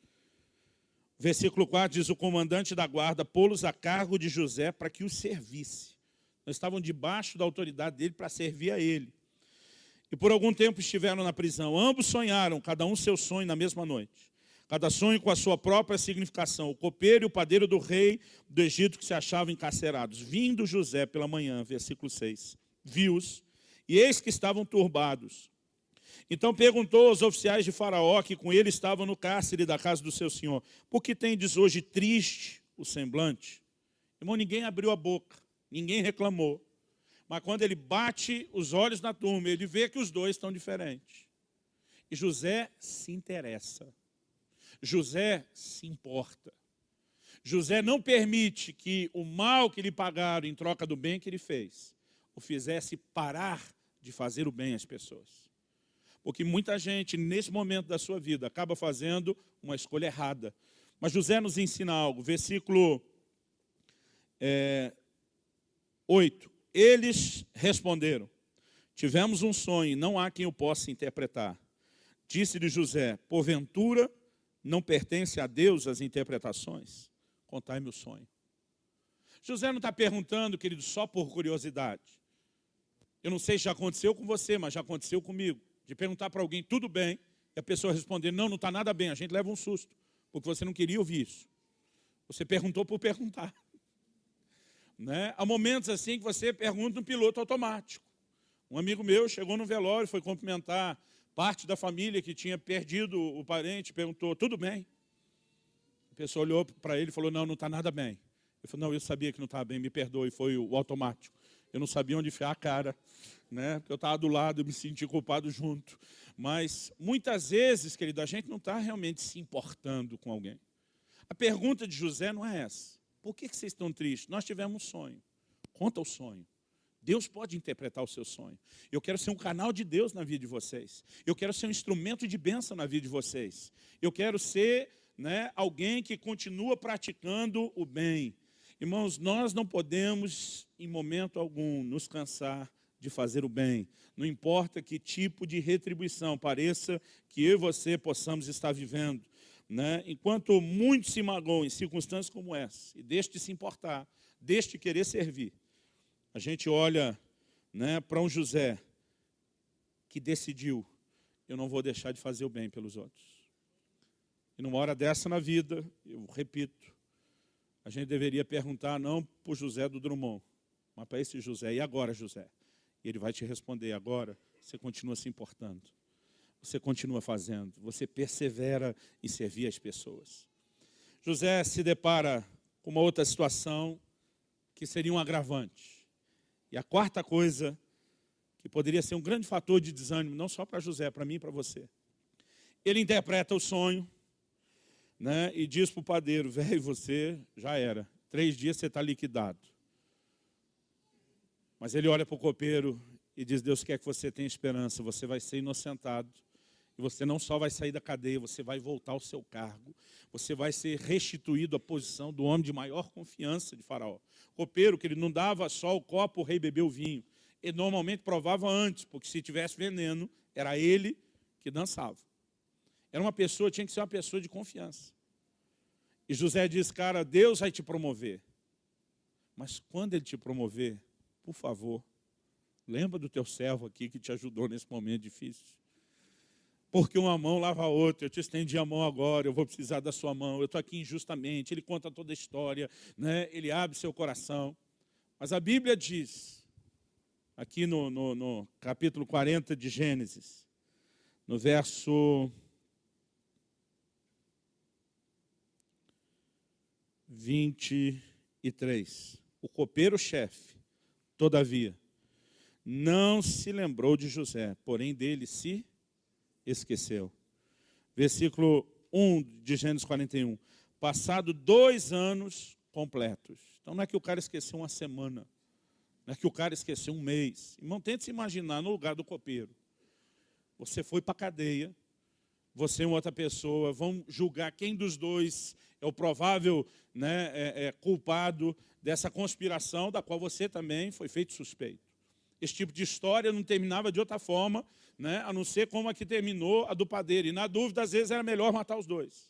Versículo 4 diz, o comandante da guarda pô-los a cargo de José para que os servisse. Eles estavam debaixo da autoridade dele para servir a ele. E por algum tempo estiveram na prisão. Ambos sonharam, cada um seu sonho na mesma noite. Cada sonho com a sua própria significação. O copeiro e o padeiro do rei do Egito que se achavam encarcerados. Vindo José pela manhã, versículo 6, viu-os, e eis que estavam turbados. Então perguntou aos oficiais de Faraó, que com ele estavam no cárcere da casa do seu senhor, por que tendes hoje triste o semblante? Irmão, ninguém abriu a boca, ninguém reclamou. Mas quando ele bate os olhos na turma, ele vê que os dois estão diferentes. E José se interessa. José se importa. José não permite que o mal que lhe pagaram em troca do bem que ele fez, o fizesse parar de fazer o bem às pessoas. Porque muita gente, nesse momento da sua vida, acaba fazendo uma escolha errada. Mas José nos ensina algo. Versículo 8. Eles responderam, tivemos um sonho, e não há quem o possa interpretar. Disse-lhe José, porventura não pertence a Deus as interpretações? Contai-me o sonho. José não está perguntando, querido, só por curiosidade. Eu não sei se já aconteceu com você, mas já aconteceu comigo. De perguntar para alguém, tudo bem, e a pessoa responder, não está nada bem, a gente leva um susto, porque você não queria ouvir isso. Você perguntou por perguntar. Há momentos assim que você pergunta no piloto automático. Um amigo meu chegou no velório, foi cumprimentar parte da família que tinha perdido o parente, perguntou, tudo bem? A pessoa olhou para ele e falou, não está nada bem. Ele falou, não, eu sabia que não estava bem, me perdoe, foi o automático. Eu não sabia onde enfiar a cara, porque eu estava do lado, eu me senti culpado junto. Mas muitas vezes, querido, a gente não está realmente se importando com alguém. A pergunta de José não é essa. Por que vocês estão tristes? Nós tivemos um sonho. Conta o sonho. Deus pode interpretar o seu sonho. Eu quero ser um canal de Deus na vida de vocês. Eu quero ser um instrumento de bênção na vida de vocês. Eu quero ser, alguém que continua praticando o bem. Irmãos, nós não podemos, em momento algum, nos cansar de fazer o bem. Não importa que tipo de retribuição pareça que eu e você possamos estar vivendo. Enquanto muitos se magoam em circunstâncias como essa, e deixe de se importar, deixe de querer servir, a gente olha para um José que decidiu, eu não vou deixar de fazer o bem pelos outros. E numa hora dessa na vida, eu repito, a gente deveria perguntar não para o José do Drummond, mas para esse José, e agora, José? E ele vai te responder, agora você continua se importando. Você continua fazendo, você persevera em servir as pessoas. José se depara com uma outra situação que seria um agravante. E a quarta coisa, que poderia ser um grande fator de desânimo, não só para José, para mim e para você. Ele interpreta o sonho, e diz para o padeiro, velho, você já era, 3 dias você está liquidado. Mas ele olha para o copeiro e diz, Deus quer que você tenha esperança, você vai ser inocentado. E você não só vai sair da cadeia, você vai voltar ao seu cargo. Você vai ser restituído à posição do homem de maior confiança de Faraó. Copeiro, que ele não dava só o copo, o rei bebeu o vinho. Ele normalmente provava antes, porque se tivesse veneno, era ele que dançava. Era uma pessoa, tinha que ser uma pessoa de confiança. E José diz, cara, Deus vai te promover. Mas quando ele te promover, por favor, lembra do teu servo aqui que te ajudou nesse momento difícil. Porque uma mão lava a outra, eu te estendi a mão agora, eu vou precisar da sua mão, eu estou aqui injustamente. Ele conta toda a história, ele abre seu coração. Mas a Bíblia diz, aqui no capítulo 40 de Gênesis, no verso 23, o copeiro-chefe, todavia, não se lembrou de José, porém dele se esqueceu. Versículo 1 de Gênesis 41. Passado 2 anos completos. Então não é que o cara esqueceu uma semana. Não é que o cara esqueceu um mês. Irmão, tente se imaginar no lugar do copeiro. Você foi para a cadeia. Você e uma outra pessoa vão julgar quem dos dois é o provável culpado dessa conspiração da qual você também foi feito suspeito. Esse tipo de história não terminava de outra forma, a não ser como a que terminou a do padeiro. E na dúvida, às vezes, era melhor matar os dois.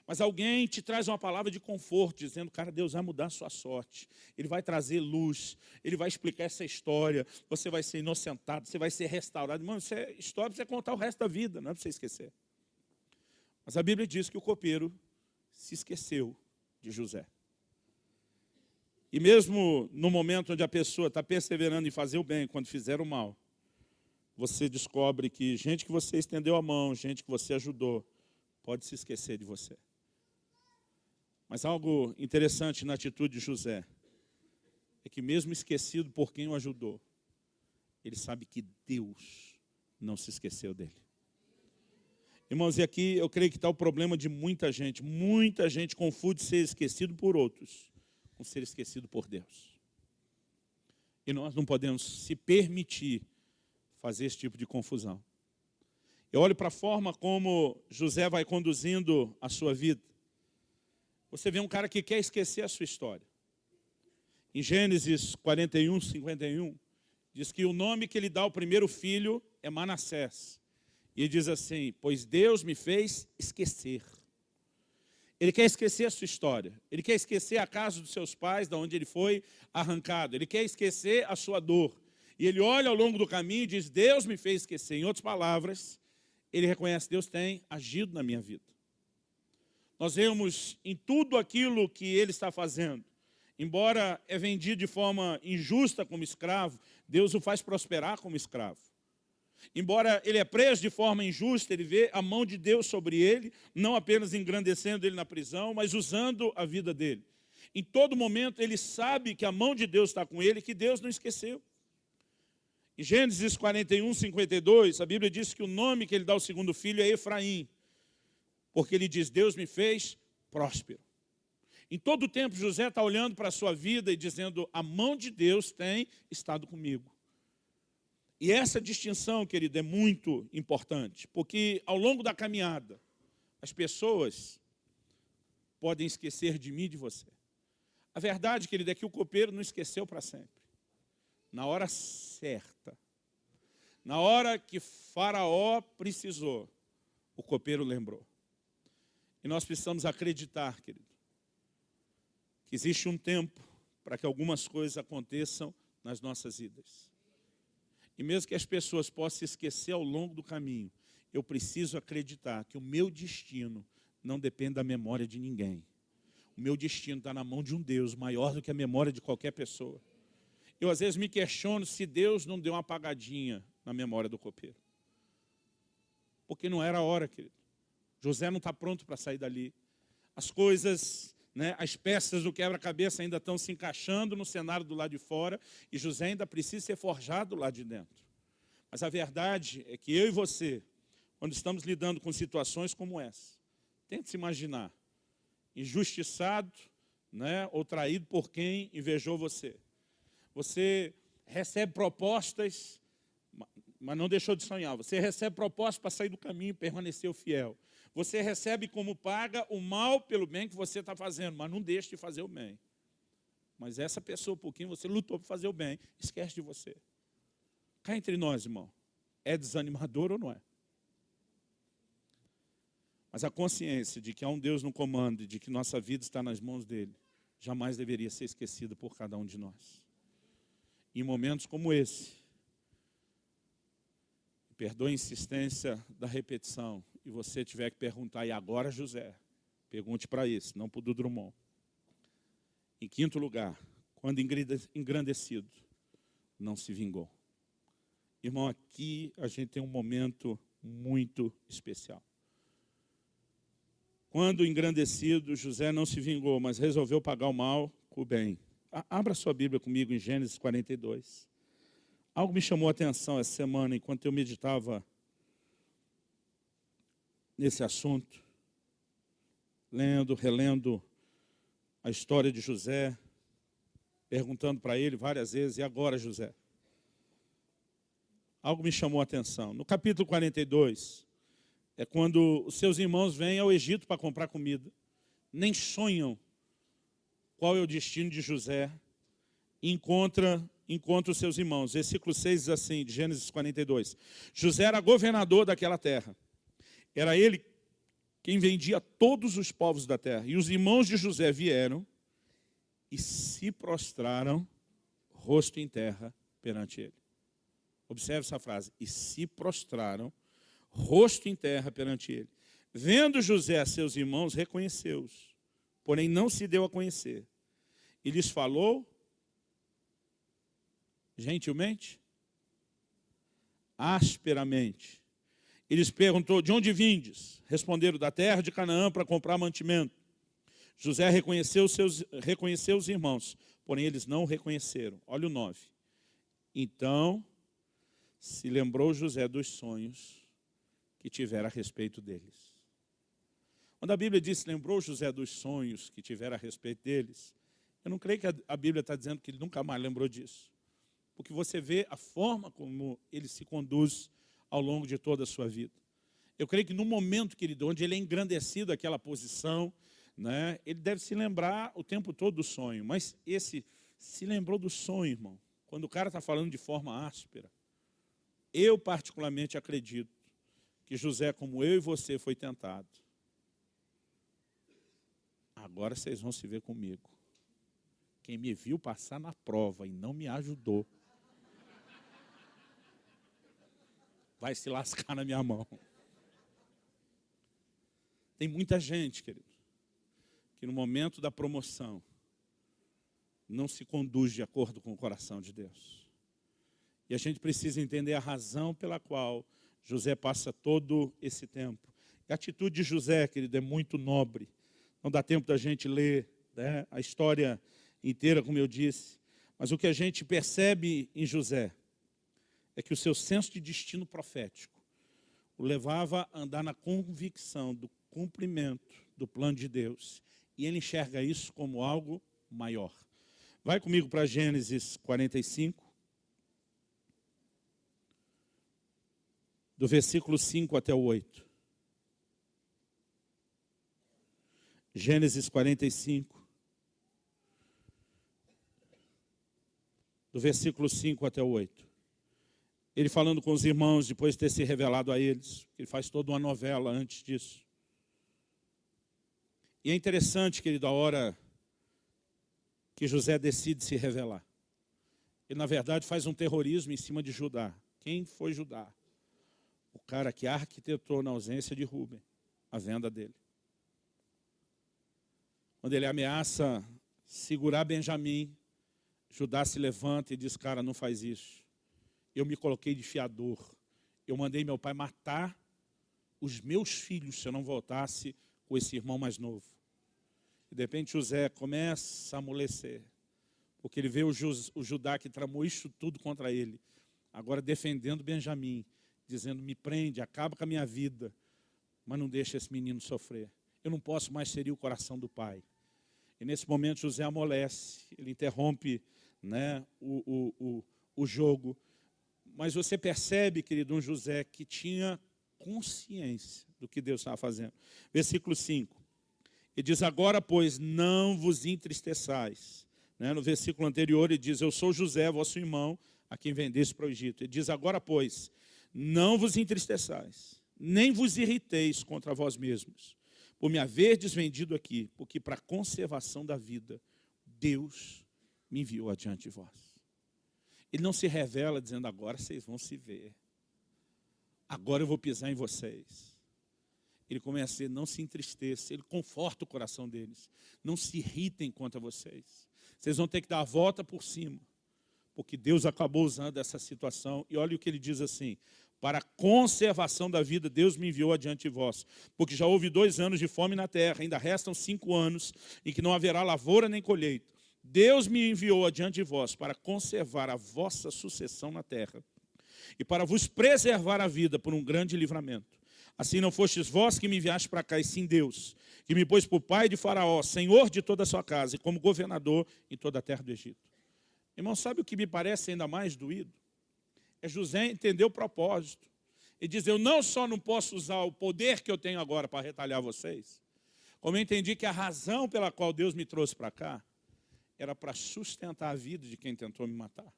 Mas alguém te traz uma palavra de conforto, dizendo, cara, Deus vai mudar a sua sorte. Ele vai trazer luz, Ele vai explicar essa história, você vai ser inocentado, você vai ser restaurado. Mano, isso é história para você contar o resto da vida, não é para você esquecer. Mas a Bíblia diz que o copeiro se esqueceu de José. E mesmo no momento onde a pessoa está perseverando em fazer o bem, quando fizer o mal, você descobre que gente que você estendeu a mão, gente que você ajudou, pode se esquecer de você. Mas algo interessante na atitude de José é que mesmo esquecido por quem o ajudou, ele sabe que Deus não se esqueceu dele. Irmãos, e aqui eu creio que está o problema de muita gente. Muita gente confunde ser esquecido por outros com ser esquecido por Deus. E nós não podemos se permitir fazer esse tipo de confusão. Eu olho para a forma como José vai conduzindo a sua vida. Você vê um cara que quer esquecer a sua história. Em Gênesis 41, 51, diz que o nome que ele dá ao primeiro filho é Manassés. E ele diz assim, pois Deus me fez esquecer. Ele quer esquecer a sua história. Ele quer esquecer a casa dos seus pais, de onde ele foi arrancado. Ele quer esquecer a sua dor. E ele olha ao longo do caminho e diz, Deus me fez esquecer. Em outras palavras, ele reconhece, Deus tem agido na minha vida. Nós vemos em tudo aquilo que ele está fazendo. Embora é vendido de forma injusta como escravo, Deus o faz prosperar como escravo. Embora ele é preso de forma injusta, ele vê a mão de Deus sobre ele, não apenas engrandecendo ele na prisão, mas usando a vida dele. Em todo momento ele sabe que a mão de Deus está com ele e que Deus não esqueceu. Em Gênesis 41, 52, a Bíblia diz que o nome que ele dá ao segundo filho é Efraim, porque ele diz, Deus me fez próspero. Em todo o tempo, José está olhando para a sua vida e dizendo, a mão de Deus tem estado comigo. E essa distinção, querido, é muito importante, porque ao longo da caminhada, as pessoas podem esquecer de mim e de você. A verdade, querido, é que o copeiro não esqueceu para sempre. Na hora certa, na hora que Faraó precisou, o copeiro lembrou. E nós precisamos acreditar, querido, que existe um tempo para que algumas coisas aconteçam nas nossas vidas. E mesmo que as pessoas possam se esquecer ao longo do caminho, eu preciso acreditar que o meu destino não depende da memória de ninguém. O meu destino está na mão de um Deus maior do que a memória de qualquer pessoa. Eu às vezes me questiono se Deus não deu uma apagadinha na memória do copeiro. Porque não era a hora, querido. José não está pronto para sair dali. As coisas, né, as peças do quebra-cabeça ainda estão se encaixando no cenário do lado de fora e José ainda precisa ser forjado lá de dentro. Mas a verdade é que eu e você, quando estamos lidando com situações como essa, tente se imaginar, injustiçado, né, ou traído por quem invejou você. Você recebe propostas, mas não deixou de sonhar. Você recebe propostas para sair do caminho e permanecer fiel. Você recebe como paga o mal pelo bem que você está fazendo, mas não deixa de fazer o bem. Mas essa pessoa por quem você lutou para fazer o bem, esquece de você. Cá entre nós, irmão, é desanimador ou não é? Mas a consciência de que há um Deus no comando e de que nossa vida está nas mãos dele, jamais deveria ser esquecida por cada um de nós. Em momentos como esse, perdoe a insistência da repetição, e você tiver que perguntar, e agora, José? Pergunte para isso, não para o do Drummond. Em quinto lugar, quando engrandecido, não se vingou. Irmão, aqui a gente tem um momento muito especial. Quando engrandecido, José não se vingou, mas resolveu pagar o mal com o bem. Abra sua Bíblia comigo em Gênesis 42. Algo me chamou a atenção essa semana, enquanto eu meditava nesse assunto, lendo, relendo a história de José, perguntando para ele várias vezes, e agora, José? Algo me chamou a atenção. No capítulo 42, é quando os seus irmãos vêm ao Egito para comprar comida. Nem sonham qual é o destino de José. E encontra os seus irmãos. Versículo 6 diz assim, de Gênesis 42. José era governador daquela terra. Era ele quem vendia todos os povos da terra. E os irmãos de José vieram e se prostraram, rosto em terra, perante ele. Observe essa frase. E se prostraram, rosto em terra perante ele. Vendo José a seus irmãos, reconheceu-os, porém não se deu a conhecer. E lhes falou gentilmente, asperamente. E lhes perguntou, de onde vindes? Responderam, da terra de Canaã para comprar mantimento. José reconheceu os irmãos, porém eles não o reconheceram. Olha o 9. Então se lembrou José dos sonhos que tivera a respeito deles. Quando a Bíblia diz, lembrou José dos sonhos que tivera a respeito deles, eu não creio que a Bíblia está dizendo que ele nunca mais lembrou disso. Porque você vê a forma como ele se conduz ao longo de toda a sua vida. Eu creio que no momento, querido, onde ele é engrandecido àquela posição, né, ele deve se lembrar o tempo todo do sonho. Mas esse se lembrou do sonho, irmão. Quando o cara está falando de forma áspera, eu particularmente acredito que José, como eu e você, foi tentado. Agora vocês vão se ver comigo. Quem me viu passar na prova e não me ajudou, vai se lascar na minha mão. Tem muita gente, querido, que no momento da promoção não se conduz de acordo com o coração de Deus. E a gente precisa entender a razão pela qual José passa todo esse tempo. E a atitude de José, querido, é muito nobre. Não dá tempo da gente ler, né, a história inteira, como eu disse. Mas o que a gente percebe em José é que o seu senso de destino profético o levava a andar na convicção do cumprimento do plano de Deus, e ele enxerga isso como algo maior. Vai comigo para Gênesis 45, do versículo 5 até o 8. Gênesis 45, do versículo 5 até o 8. Ele falando com os irmãos, depois de ter se revelado a eles. Ele faz toda uma novela antes disso. E é interessante, querido, a hora que José decide se revelar. Ele, na verdade, faz um terrorismo em cima de Judá. Quem foi Judá? O cara que arquitetou na ausência de Rúben a venda dele. Quando ele ameaça segurar Benjamim, Judá se levanta e diz, cara, não faz isso. Eu me coloquei de fiador. Eu mandei meu pai matar os meus filhos se eu não voltasse com esse irmão mais novo. E de repente José começa a amolecer, porque ele vê o Judá que tramou isso tudo contra ele, agora defendendo Benjamim, dizendo, me prende, acaba com a minha vida, mas não deixa esse menino sofrer. Eu não posso mais ferir o coração do pai. E nesse momento José amolece, ele interrompe, né, o jogo. Mas você percebe, querido, um José que tinha consciência do que Deus estava fazendo. Versículo 5. Ele diz, agora, pois, não vos entristeçais. Né? No versículo anterior, ele diz, eu sou José, vosso irmão, a quem vendeste para o Egito. Ele diz, agora, pois, não vos entristeçais, nem vos irriteis contra vós mesmos, por me haverdes vendido aqui, porque para a conservação da vida, Deus me enviou adiante de vós. Ele não se revela dizendo, agora vocês vão se ver. Agora eu vou pisar em vocês. Ele começa a dizer, não se entristeça. Ele conforta o coração deles. Não se irritem contra vocês. Vocês vão ter que dar a volta por cima. Porque Deus acabou usando essa situação. E olha o que ele diz assim, para a conservação da vida, Deus me enviou adiante de vós. Porque já houve 2 anos de fome na terra, ainda restam 5 anos em que não haverá lavoura nem colheita. Deus me enviou adiante de vós para conservar a vossa sucessão na terra e para vos preservar a vida por um grande livramento. Assim não fostes vós que me enviaste para cá, e sim Deus, que me pôs por pai de Faraó, senhor de toda a sua casa, e como governador em toda a terra do Egito. Irmão, sabe o que me parece ainda mais doído? É José entender o propósito. E diz, eu não só não posso usar o poder que eu tenho agora para retalhar vocês, como eu entendi que a razão pela qual Deus me trouxe para cá, era para sustentar a vida de quem tentou me matar.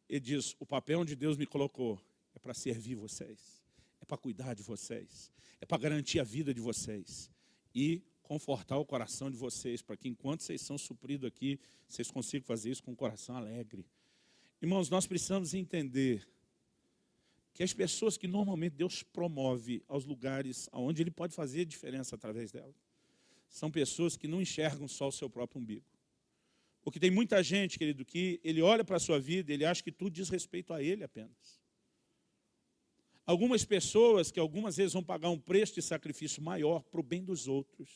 Ele diz, o papel onde Deus me colocou é para servir vocês, é para cuidar de vocês, é para garantir a vida de vocês e confortar o coração de vocês, para que enquanto vocês são supridos aqui, vocês consigam fazer isso com o coração alegre. Irmãos, nós precisamos entender que as pessoas que normalmente Deus promove aos lugares onde Ele pode fazer diferença através delas, são pessoas que não enxergam só o seu próprio umbigo. Porque tem muita gente, querido, que ele olha para a sua vida e ele acha que tudo diz respeito a ele apenas. Algumas pessoas que algumas vezes vão pagar um preço de sacrifício maior para o bem dos outros.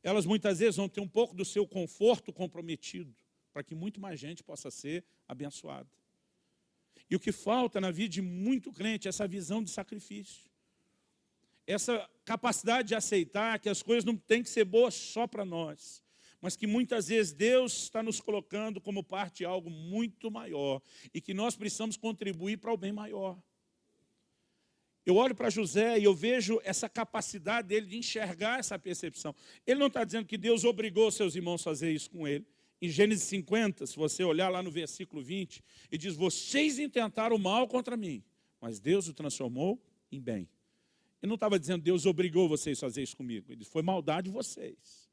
Elas muitas vezes vão ter um pouco do seu conforto comprometido para que muito mais gente possa ser abençoada. E o que falta na vida de muito crente é essa visão de sacrifício. Essa capacidade de aceitar que as coisas não têm que ser boas só para nós, mas que muitas vezes Deus está nos colocando como parte de algo muito maior e que nós precisamos contribuir para o bem maior. Eu olho para José e eu vejo essa capacidade dele de enxergar essa percepção. Ele não está dizendo que Deus obrigou seus irmãos a fazer isso com ele. Em Gênesis 50, se você olhar lá no versículo 20, ele diz, vocês intentaram mal contra mim, mas Deus o transformou em bem. Ele não estava dizendo, Deus obrigou vocês a fazer isso comigo. Ele disse, foi maldade de vocês.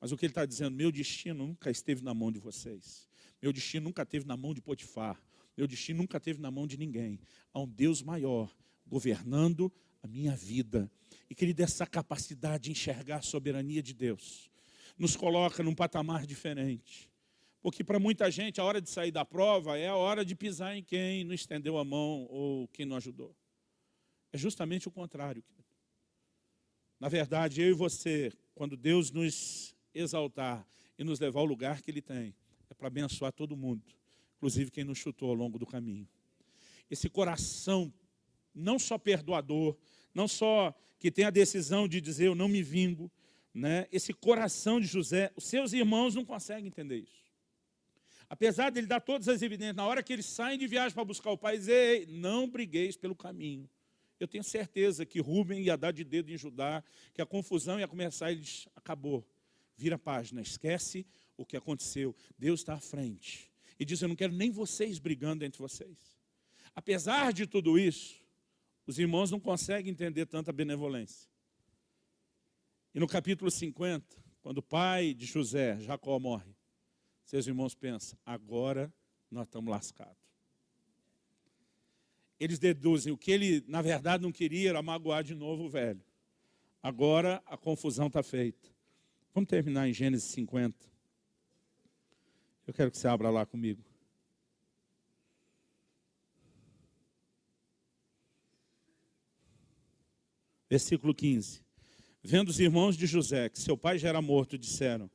Mas o que ele está dizendo, meu destino nunca esteve na mão de vocês. Meu destino nunca esteve na mão de Potifar. Meu destino nunca esteve na mão de ninguém. Há um Deus maior governando a minha vida. E querido, essa capacidade de enxergar a soberania de Deus nos coloca num patamar diferente. Porque para muita gente a hora de sair da prova é a hora de pisar em quem não estendeu a mão ou quem não ajudou. É justamente o contrário. Na verdade, eu e você, quando Deus nos exaltar e nos levar ao lugar que Ele tem, é para abençoar todo mundo, inclusive quem nos chutou ao longo do caminho. Esse coração, não só perdoador, não só que tem a decisão de dizer eu não me vingo, né, esse coração de José, os seus irmãos não conseguem entender isso. Apesar de ele dar todas as evidências, na hora que eles saem de viagem para buscar o pai, dizer, ei, não brigueis pelo caminho. Eu tenho certeza que Rúben ia dar de dedo em Judá, que a confusão ia começar, ele diz, acabou, vira a página, esquece o que aconteceu. Deus está à frente. E diz, eu não quero nem vocês brigando entre vocês. Apesar de tudo isso, os irmãos não conseguem entender tanta benevolência. E no capítulo 50, quando o pai de José, Jacó, morre, seus irmãos pensam, agora nós estamos lascados. Eles deduzem, o que ele, na verdade, não queria era magoar de novo o velho. Agora a confusão está feita. Vamos terminar em Gênesis 50. Eu quero que você abra lá comigo. Versículo 15. Vendo os irmãos de José, que seu pai já era morto, disseram,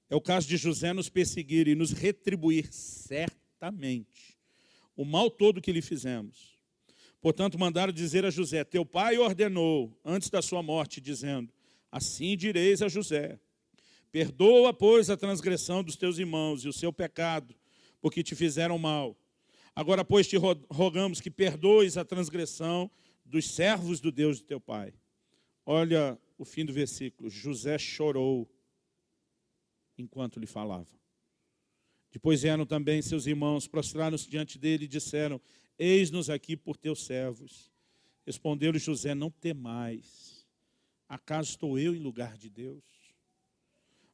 é o caso de José nos perseguir e nos retribuir certamente o mal todo que lhe fizemos. Portanto, mandaram dizer a José, teu pai ordenou, antes da sua morte, dizendo, assim direis a José, perdoa, pois, a transgressão dos teus irmãos e o seu pecado, porque te fizeram mal. Agora, pois, te rogamos que perdoes a transgressão dos servos do Deus de teu pai. Olha o fim do versículo. José chorou enquanto lhe falava. Depois vieram também seus irmãos, prostraram-se diante dele e disseram, eis-nos aqui por teus servos. Respondeu-lhe José, não temais. Acaso estou eu em lugar de Deus?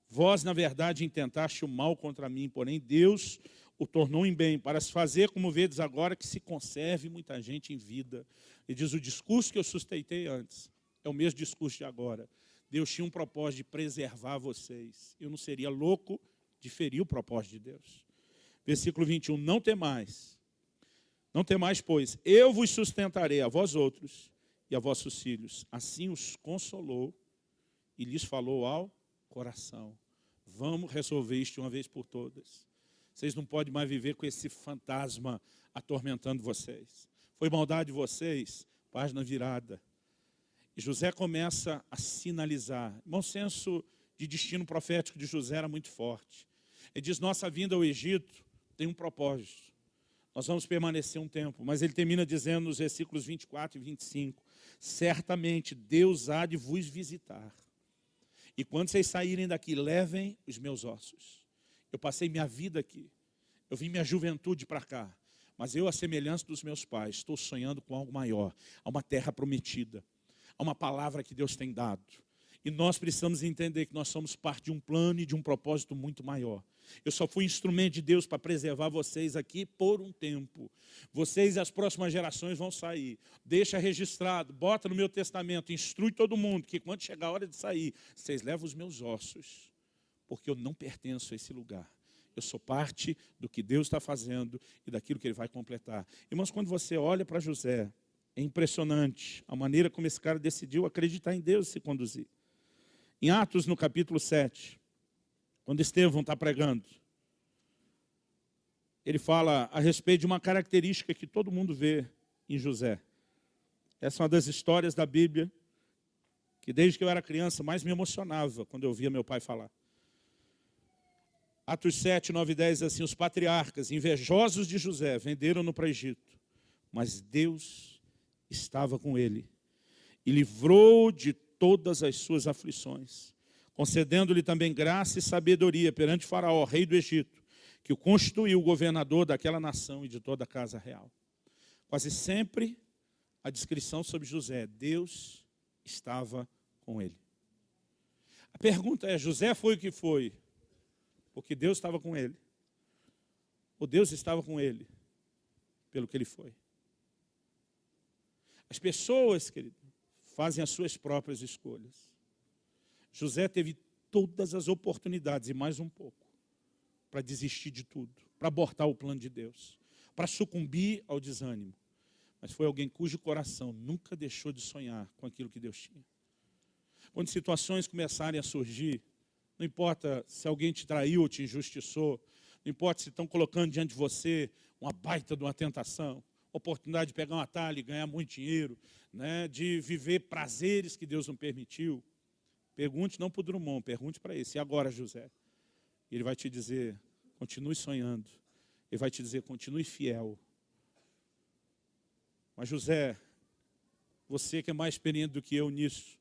Vós, na verdade, intentaste o mal contra mim, porém Deus o tornou em bem, para se fazer, como vedes agora, que se conserve muita gente em vida. E diz, o discurso que eu sustentei antes é o mesmo discurso de agora. Deus tinha um propósito de preservar vocês. Eu não seria louco de ferir o propósito de Deus. Versículo 21, não temais, pois, eu vos sustentarei a vós outros e a vossos filhos. Assim os consolou e lhes falou ao coração. Vamos resolver isto de uma vez por todas. Vocês não podem mais viver com esse fantasma atormentando vocês. Foi maldade de vocês, página virada. E José começa a sinalizar. O senso de destino profético de José era muito forte. Ele diz, nossa vinda ao Egito tem um propósito. Nós vamos permanecer um tempo. Mas ele termina dizendo nos versículos 24 e 25, certamente Deus há de vos visitar. E quando vocês saírem daqui, levem os meus ossos. Eu passei minha vida aqui. Eu vim minha juventude para cá. Mas eu, à semelhança dos meus pais, estou sonhando com algo maior. Há uma terra prometida. Há uma palavra que Deus tem dado. E nós precisamos entender que nós somos parte de um plano e de um propósito muito maior. Eu só fui instrumento de Deus para preservar vocês aqui por um tempo. Vocês e as próximas gerações vão sair. Deixa registrado, bota no meu testamento, instrui todo mundo, que quando chegar a hora de sair, vocês levam os meus ossos, porque eu não pertenço a esse lugar. Eu sou parte do que Deus está fazendo e daquilo que Ele vai completar. Irmãos, quando você olha para José, é impressionante a maneira como esse cara decidiu acreditar em Deus e se conduzir. Em Atos, no capítulo 7, quando Estevão está pregando, ele fala a respeito de uma característica que todo mundo vê em José. Essa é uma das histórias da Bíblia que desde que eu era criança mais me emocionava quando eu via meu pai falar. Atos 7, 9 e 10 diz assim, os patriarcas, invejosos de José, venderam-no para o Egito, mas Deus estava com ele e livrou de todas as suas aflições, concedendo-lhe também graça e sabedoria perante Faraó, rei do Egito, que o constituiu governador daquela nação e de toda a casa real. Quase sempre a descrição sobre José, Deus estava com ele. A pergunta é, José foi o que foi? Porque Deus estava com ele. Ou Deus estava com ele pelo que ele foi? As pessoas, querido, fazem as suas próprias escolhas. José teve todas as oportunidades, e mais um pouco, para desistir de tudo, para abortar o plano de Deus, para sucumbir ao desânimo. Mas foi alguém cujo coração nunca deixou de sonhar com aquilo que Deus tinha. Quando situações começarem a surgir, não importa se alguém te traiu ou te injustiçou, não importa se estão colocando diante de você uma baita de uma tentação, oportunidade de pegar um atalho e ganhar muito dinheiro, né, de viver prazeres que Deus não permitiu. Pergunte não para o Drummond, pergunte para esse. E agora, José? Ele vai te dizer, continue sonhando. Ele vai te dizer, continue fiel. Mas José, você que é mais experiente do que eu nisso,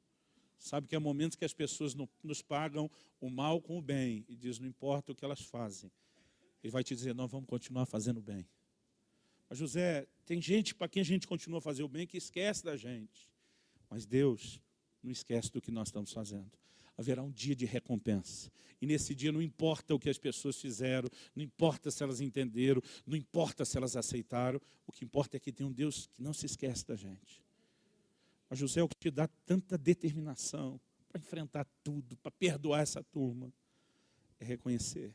sabe que há momentos que as pessoas nos pagam o mal com o bem. E diz, não importa o que elas fazem. Ele vai te dizer, nós vamos continuar fazendo o bem. Mas José, tem gente para quem a gente continua a fazer o bem que esquece da gente. Mas Deus não esquece do que nós estamos fazendo. Haverá um dia de recompensa. E nesse dia não importa o que as pessoas fizeram, não importa se elas entenderam, não importa se elas aceitaram. O que importa é que tem um Deus que não se esquece da gente. Mas José, o que te dá tanta determinação para enfrentar tudo, para perdoar essa turma, é reconhecer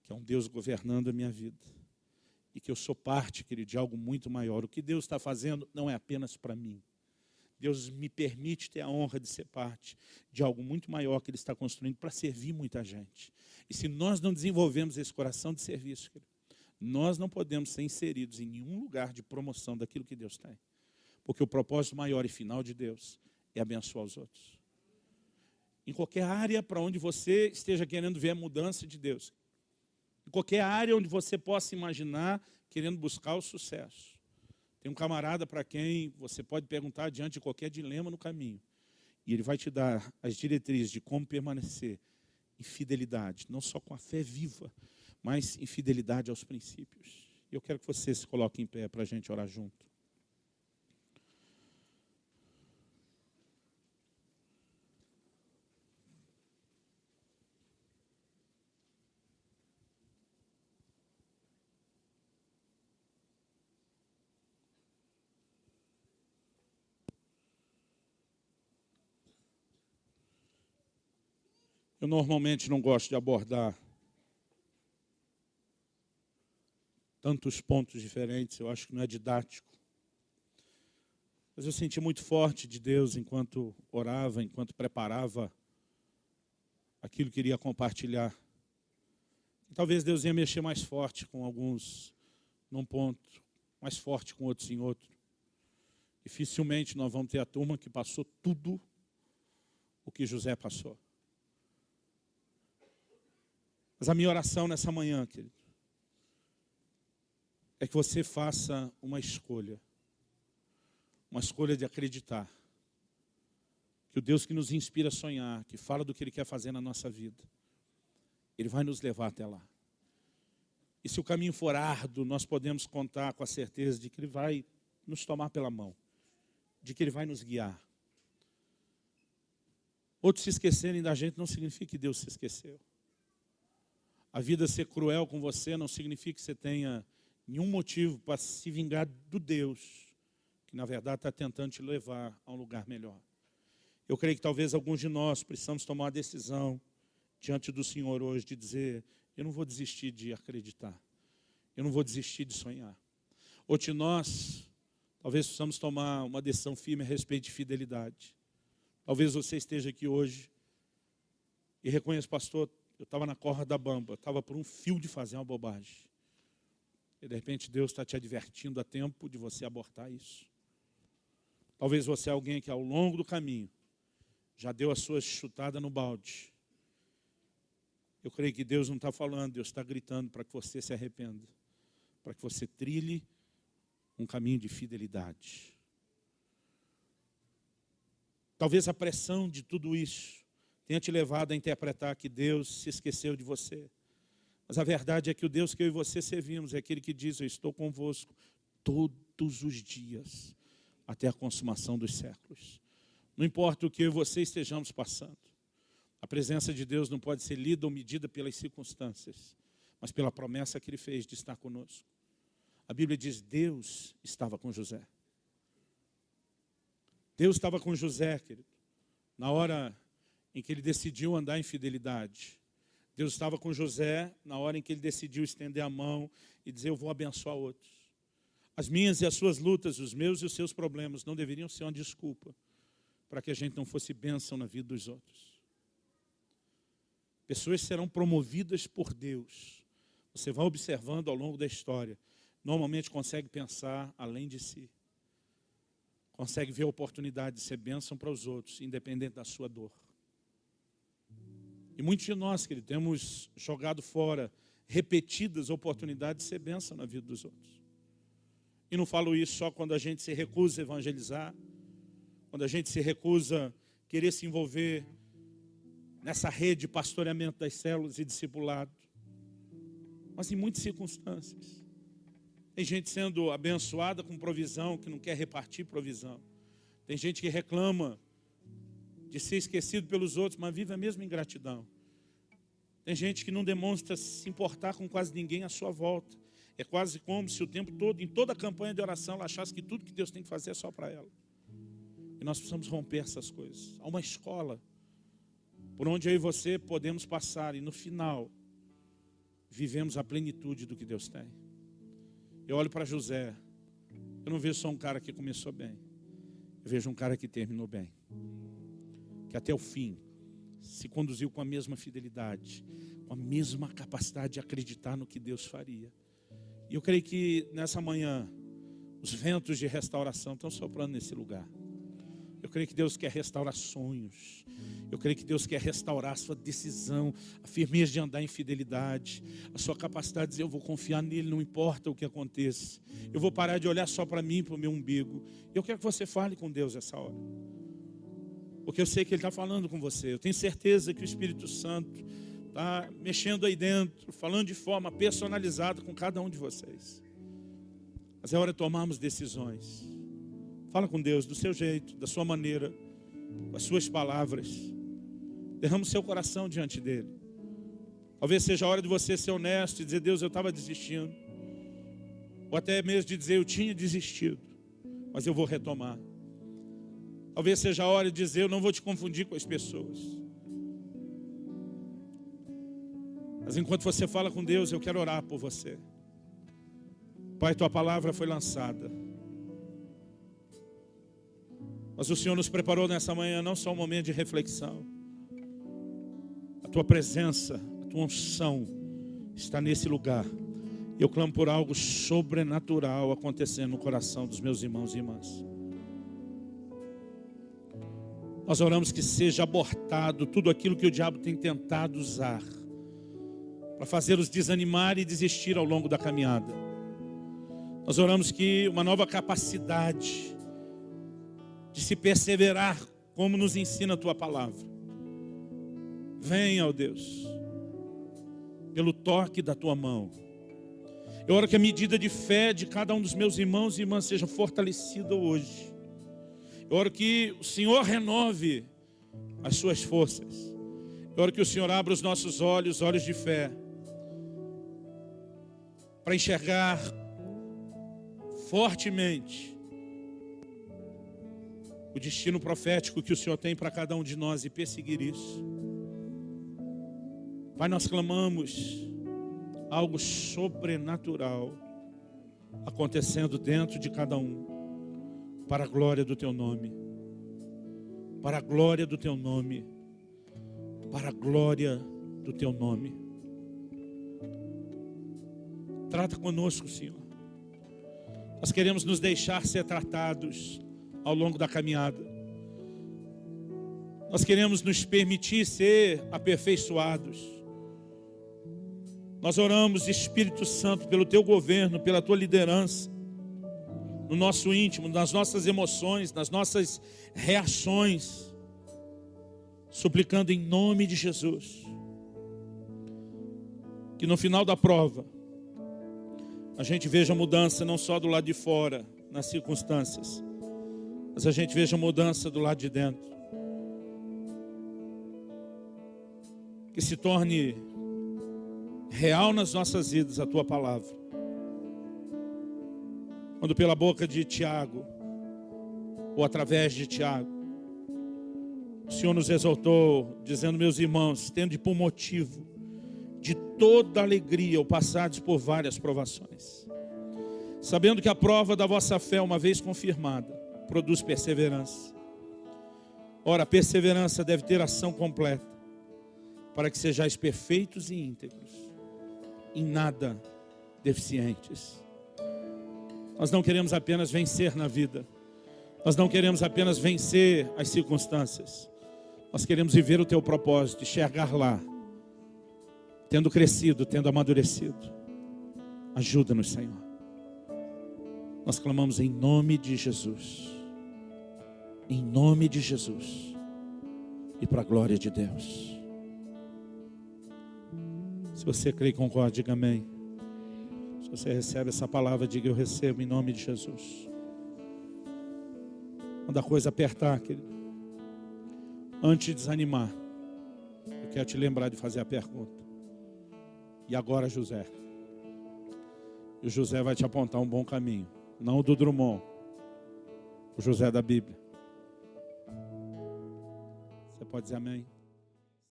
que é um Deus governando a minha vida. E que eu sou parte, querido, de algo muito maior. O que Deus está fazendo não é apenas para mim. Deus me permite ter a honra de ser parte de algo muito maior que Ele está construindo para servir muita gente. E se nós não desenvolvemos esse coração de serviço, querido, nós não podemos ser inseridos em nenhum lugar de promoção daquilo que Deus tem. Porque o propósito maior e final de Deus é abençoar os outros. Em qualquer área para onde você esteja querendo ver a mudança de Deus. Em qualquer área onde você possa imaginar querendo buscar o sucesso. Tem um camarada para quem você pode perguntar diante de qualquer dilema no caminho. E ele vai te dar as diretrizes de como permanecer em fidelidade. Não só com a fé viva, mas em fidelidade aos princípios. E eu quero que você se coloque em pé para a gente orar junto. Eu normalmente não gosto de abordar tantos pontos diferentes, eu acho que não é didático. Mas eu senti muito forte de Deus enquanto orava, enquanto preparava aquilo que iria compartilhar. E talvez Deus ia mexer mais forte com alguns num ponto, mais forte com outros em outro. Dificilmente nós vamos ter a turma que passou tudo o que José passou. Mas a minha oração nessa manhã, querido, é que você faça uma escolha de acreditar que o Deus que nos inspira a sonhar, que fala do que Ele quer fazer na nossa vida, Ele vai nos levar até lá. E se o caminho for árduo, nós podemos contar com a certeza de que Ele vai nos tomar pela mão, de que Ele vai nos guiar. Outros se esquecerem da gente não significa que Deus se esqueceu. A vida ser cruel com você não significa que você tenha nenhum motivo para se vingar do Deus, que na verdade está tentando te levar a um lugar melhor. Eu creio que talvez alguns de nós precisamos tomar uma decisão diante do Senhor hoje de dizer, eu não vou desistir de acreditar, eu não vou desistir de sonhar. Outros de nós, talvez precisamos tomar uma decisão firme a respeito de fidelidade. Talvez você esteja aqui hoje e reconheça, pastor, eu estava na corda da bamba, estava por um fio de fazer uma bobagem. E de repente Deus está te advertindo a tempo de você abortar isso. Talvez você é alguém que ao longo do caminho já deu a sua chutada no balde. Eu creio que Deus não está falando, Deus está gritando para que você se arrependa. Para que você trilhe um caminho de fidelidade. Talvez a pressão de tudo isso tenha te levado a interpretar que Deus se esqueceu de você. Mas a verdade é que o Deus que eu e você servimos é aquele que diz, eu estou convosco todos os dias, até a consumação dos séculos. Não importa o que eu e você estejamos passando. A presença de Deus não pode ser lida ou medida pelas circunstâncias, mas pela promessa que Ele fez de estar conosco. A Bíblia diz, Deus estava com José. Deus estava com José, querido, na hora em que ele decidiu andar em fidelidade. Deus estava com José na hora em que ele decidiu estender a mão e dizer, eu vou abençoar outros. As minhas e as suas lutas, os meus e os seus problemas não deveriam ser uma desculpa para que a gente não fosse bênção na vida dos outros. Pessoas serão promovidas por Deus. Você vai observando ao longo da história, normalmente consegue pensar além de si. Consegue ver a oportunidade de ser bênção para os outros, independente da sua dor. E muitos de nós, querido, temos jogado fora repetidas oportunidades de ser bênção na vida dos outros. E não falo isso só quando a gente se recusa a evangelizar, quando a gente se recusa a querer se envolver nessa rede de pastoreamento das células e discipulado, mas em muitas circunstâncias. Tem gente sendo abençoada com provisão, que não quer repartir provisão. Tem gente que reclama de ser esquecido pelos outros, mas vive a mesma ingratidão. Tem gente que não demonstra se importar com quase ninguém à sua volta. É quase como se o tempo todo, em toda a campanha de oração, ela achasse que tudo que Deus tem que fazer é só para ela. E nós precisamos romper essas coisas. Há uma escola por onde eu e você podemos passar e no final vivemos a plenitude do que Deus tem. Eu olho para José, eu não vejo só um cara que começou bem, eu vejo um cara que terminou bem, que até o fim se conduziu com a mesma fidelidade, com a mesma capacidade de acreditar no que Deus faria. E eu creio que nessa manhã os ventos de restauração estão soprando nesse lugar. Eu creio que Deus quer restaurar sonhos. Eu creio que Deus quer restaurar a sua decisão, a firmeza de andar em fidelidade, a sua capacidade de dizer, eu vou confiar nele, não importa o que aconteça. Eu vou parar de olhar só para mim, para o meu umbigo. Eu quero que você fale com Deus essa hora. Porque eu sei que Ele está falando com você. Eu tenho certeza que o Espírito Santo está mexendo aí dentro, falando de forma personalizada com cada um de vocês. Mas é hora de tomarmos decisões. Fala com Deus do seu jeito, da sua maneira, com as suas palavras. Derrama o seu coração diante dEle. Talvez seja a hora de você ser honesto e dizer, Deus, eu estava desistindo. Ou até mesmo de dizer, eu tinha desistido, mas eu vou retomar. Talvez seja a hora de dizer, eu não vou te confundir com as pessoas. Mas enquanto você fala com Deus, eu quero orar por você. Pai, tua palavra foi lançada. Mas o Senhor nos preparou nessa manhã não só um momento de reflexão. A tua presença, a tua unção está nesse lugar. E eu clamo por algo sobrenatural acontecendo no coração dos meus irmãos e irmãs. Nós oramos que seja abortado tudo aquilo que o diabo tem tentado usar para fazê-los desanimar e desistir ao longo da caminhada. Nós oramos que uma nova capacidade de se perseverar, como nos ensina a tua palavra, venha, ó Deus, pelo toque da tua mão. Eu oro que a medida de fé de cada um dos meus irmãos e irmãs seja fortalecida hoje. Eu oro que o Senhor renove as suas forças. Eu oro que o Senhor abra os nossos olhos, olhos de fé, para enxergar fortemente o destino profético que o Senhor tem para cada um de nós e perseguir isso. Pai, nós clamamos algo sobrenatural acontecendo dentro de cada um, para a glória do teu nome, para a glória do teu nome, para a glória do teu nome. Trata conosco, Senhor. Nós queremos nos deixar ser tratados ao longo da caminhada. Nós queremos nos permitir ser aperfeiçoados. Nós oramos, Espírito Santo, pelo teu governo, pela tua liderança, no nosso íntimo, nas nossas emoções, nas nossas reações, suplicando em nome de Jesus, que no final da prova, a gente veja mudança não só do lado de fora, nas circunstâncias, mas a gente veja mudança do lado de dentro. Que se torne real nas nossas vidas a tua palavra. Quando pela boca de Tiago, ou através de Tiago, o Senhor nos exortou, dizendo, meus irmãos, tende por motivo de toda alegria o passardes por várias provações, sabendo que a prova da vossa fé, uma vez confirmada, produz perseverança. Ora, a perseverança deve ter ação completa, para que sejais perfeitos e íntegros, em nada deficientes. Nós não queremos apenas vencer na vida, nós não queremos apenas vencer as circunstâncias, Nós queremos viver o teu propósito, enxergar lá, tendo crescido, tendo amadurecido. Ajuda-nos, Senhor. Nós clamamos em nome de Jesus. Em nome de Jesus. E para a glória de Deus. Se você crê e concorda, diga amém. Se você recebe essa palavra, diga eu recebo em nome de Jesus. Quando a coisa apertar, querido, antes de desanimar, eu quero te lembrar de fazer a pergunta. E agora, José? E o José vai te apontar um bom caminho. Não o do Drummond. O José da Bíblia. Você pode dizer amém?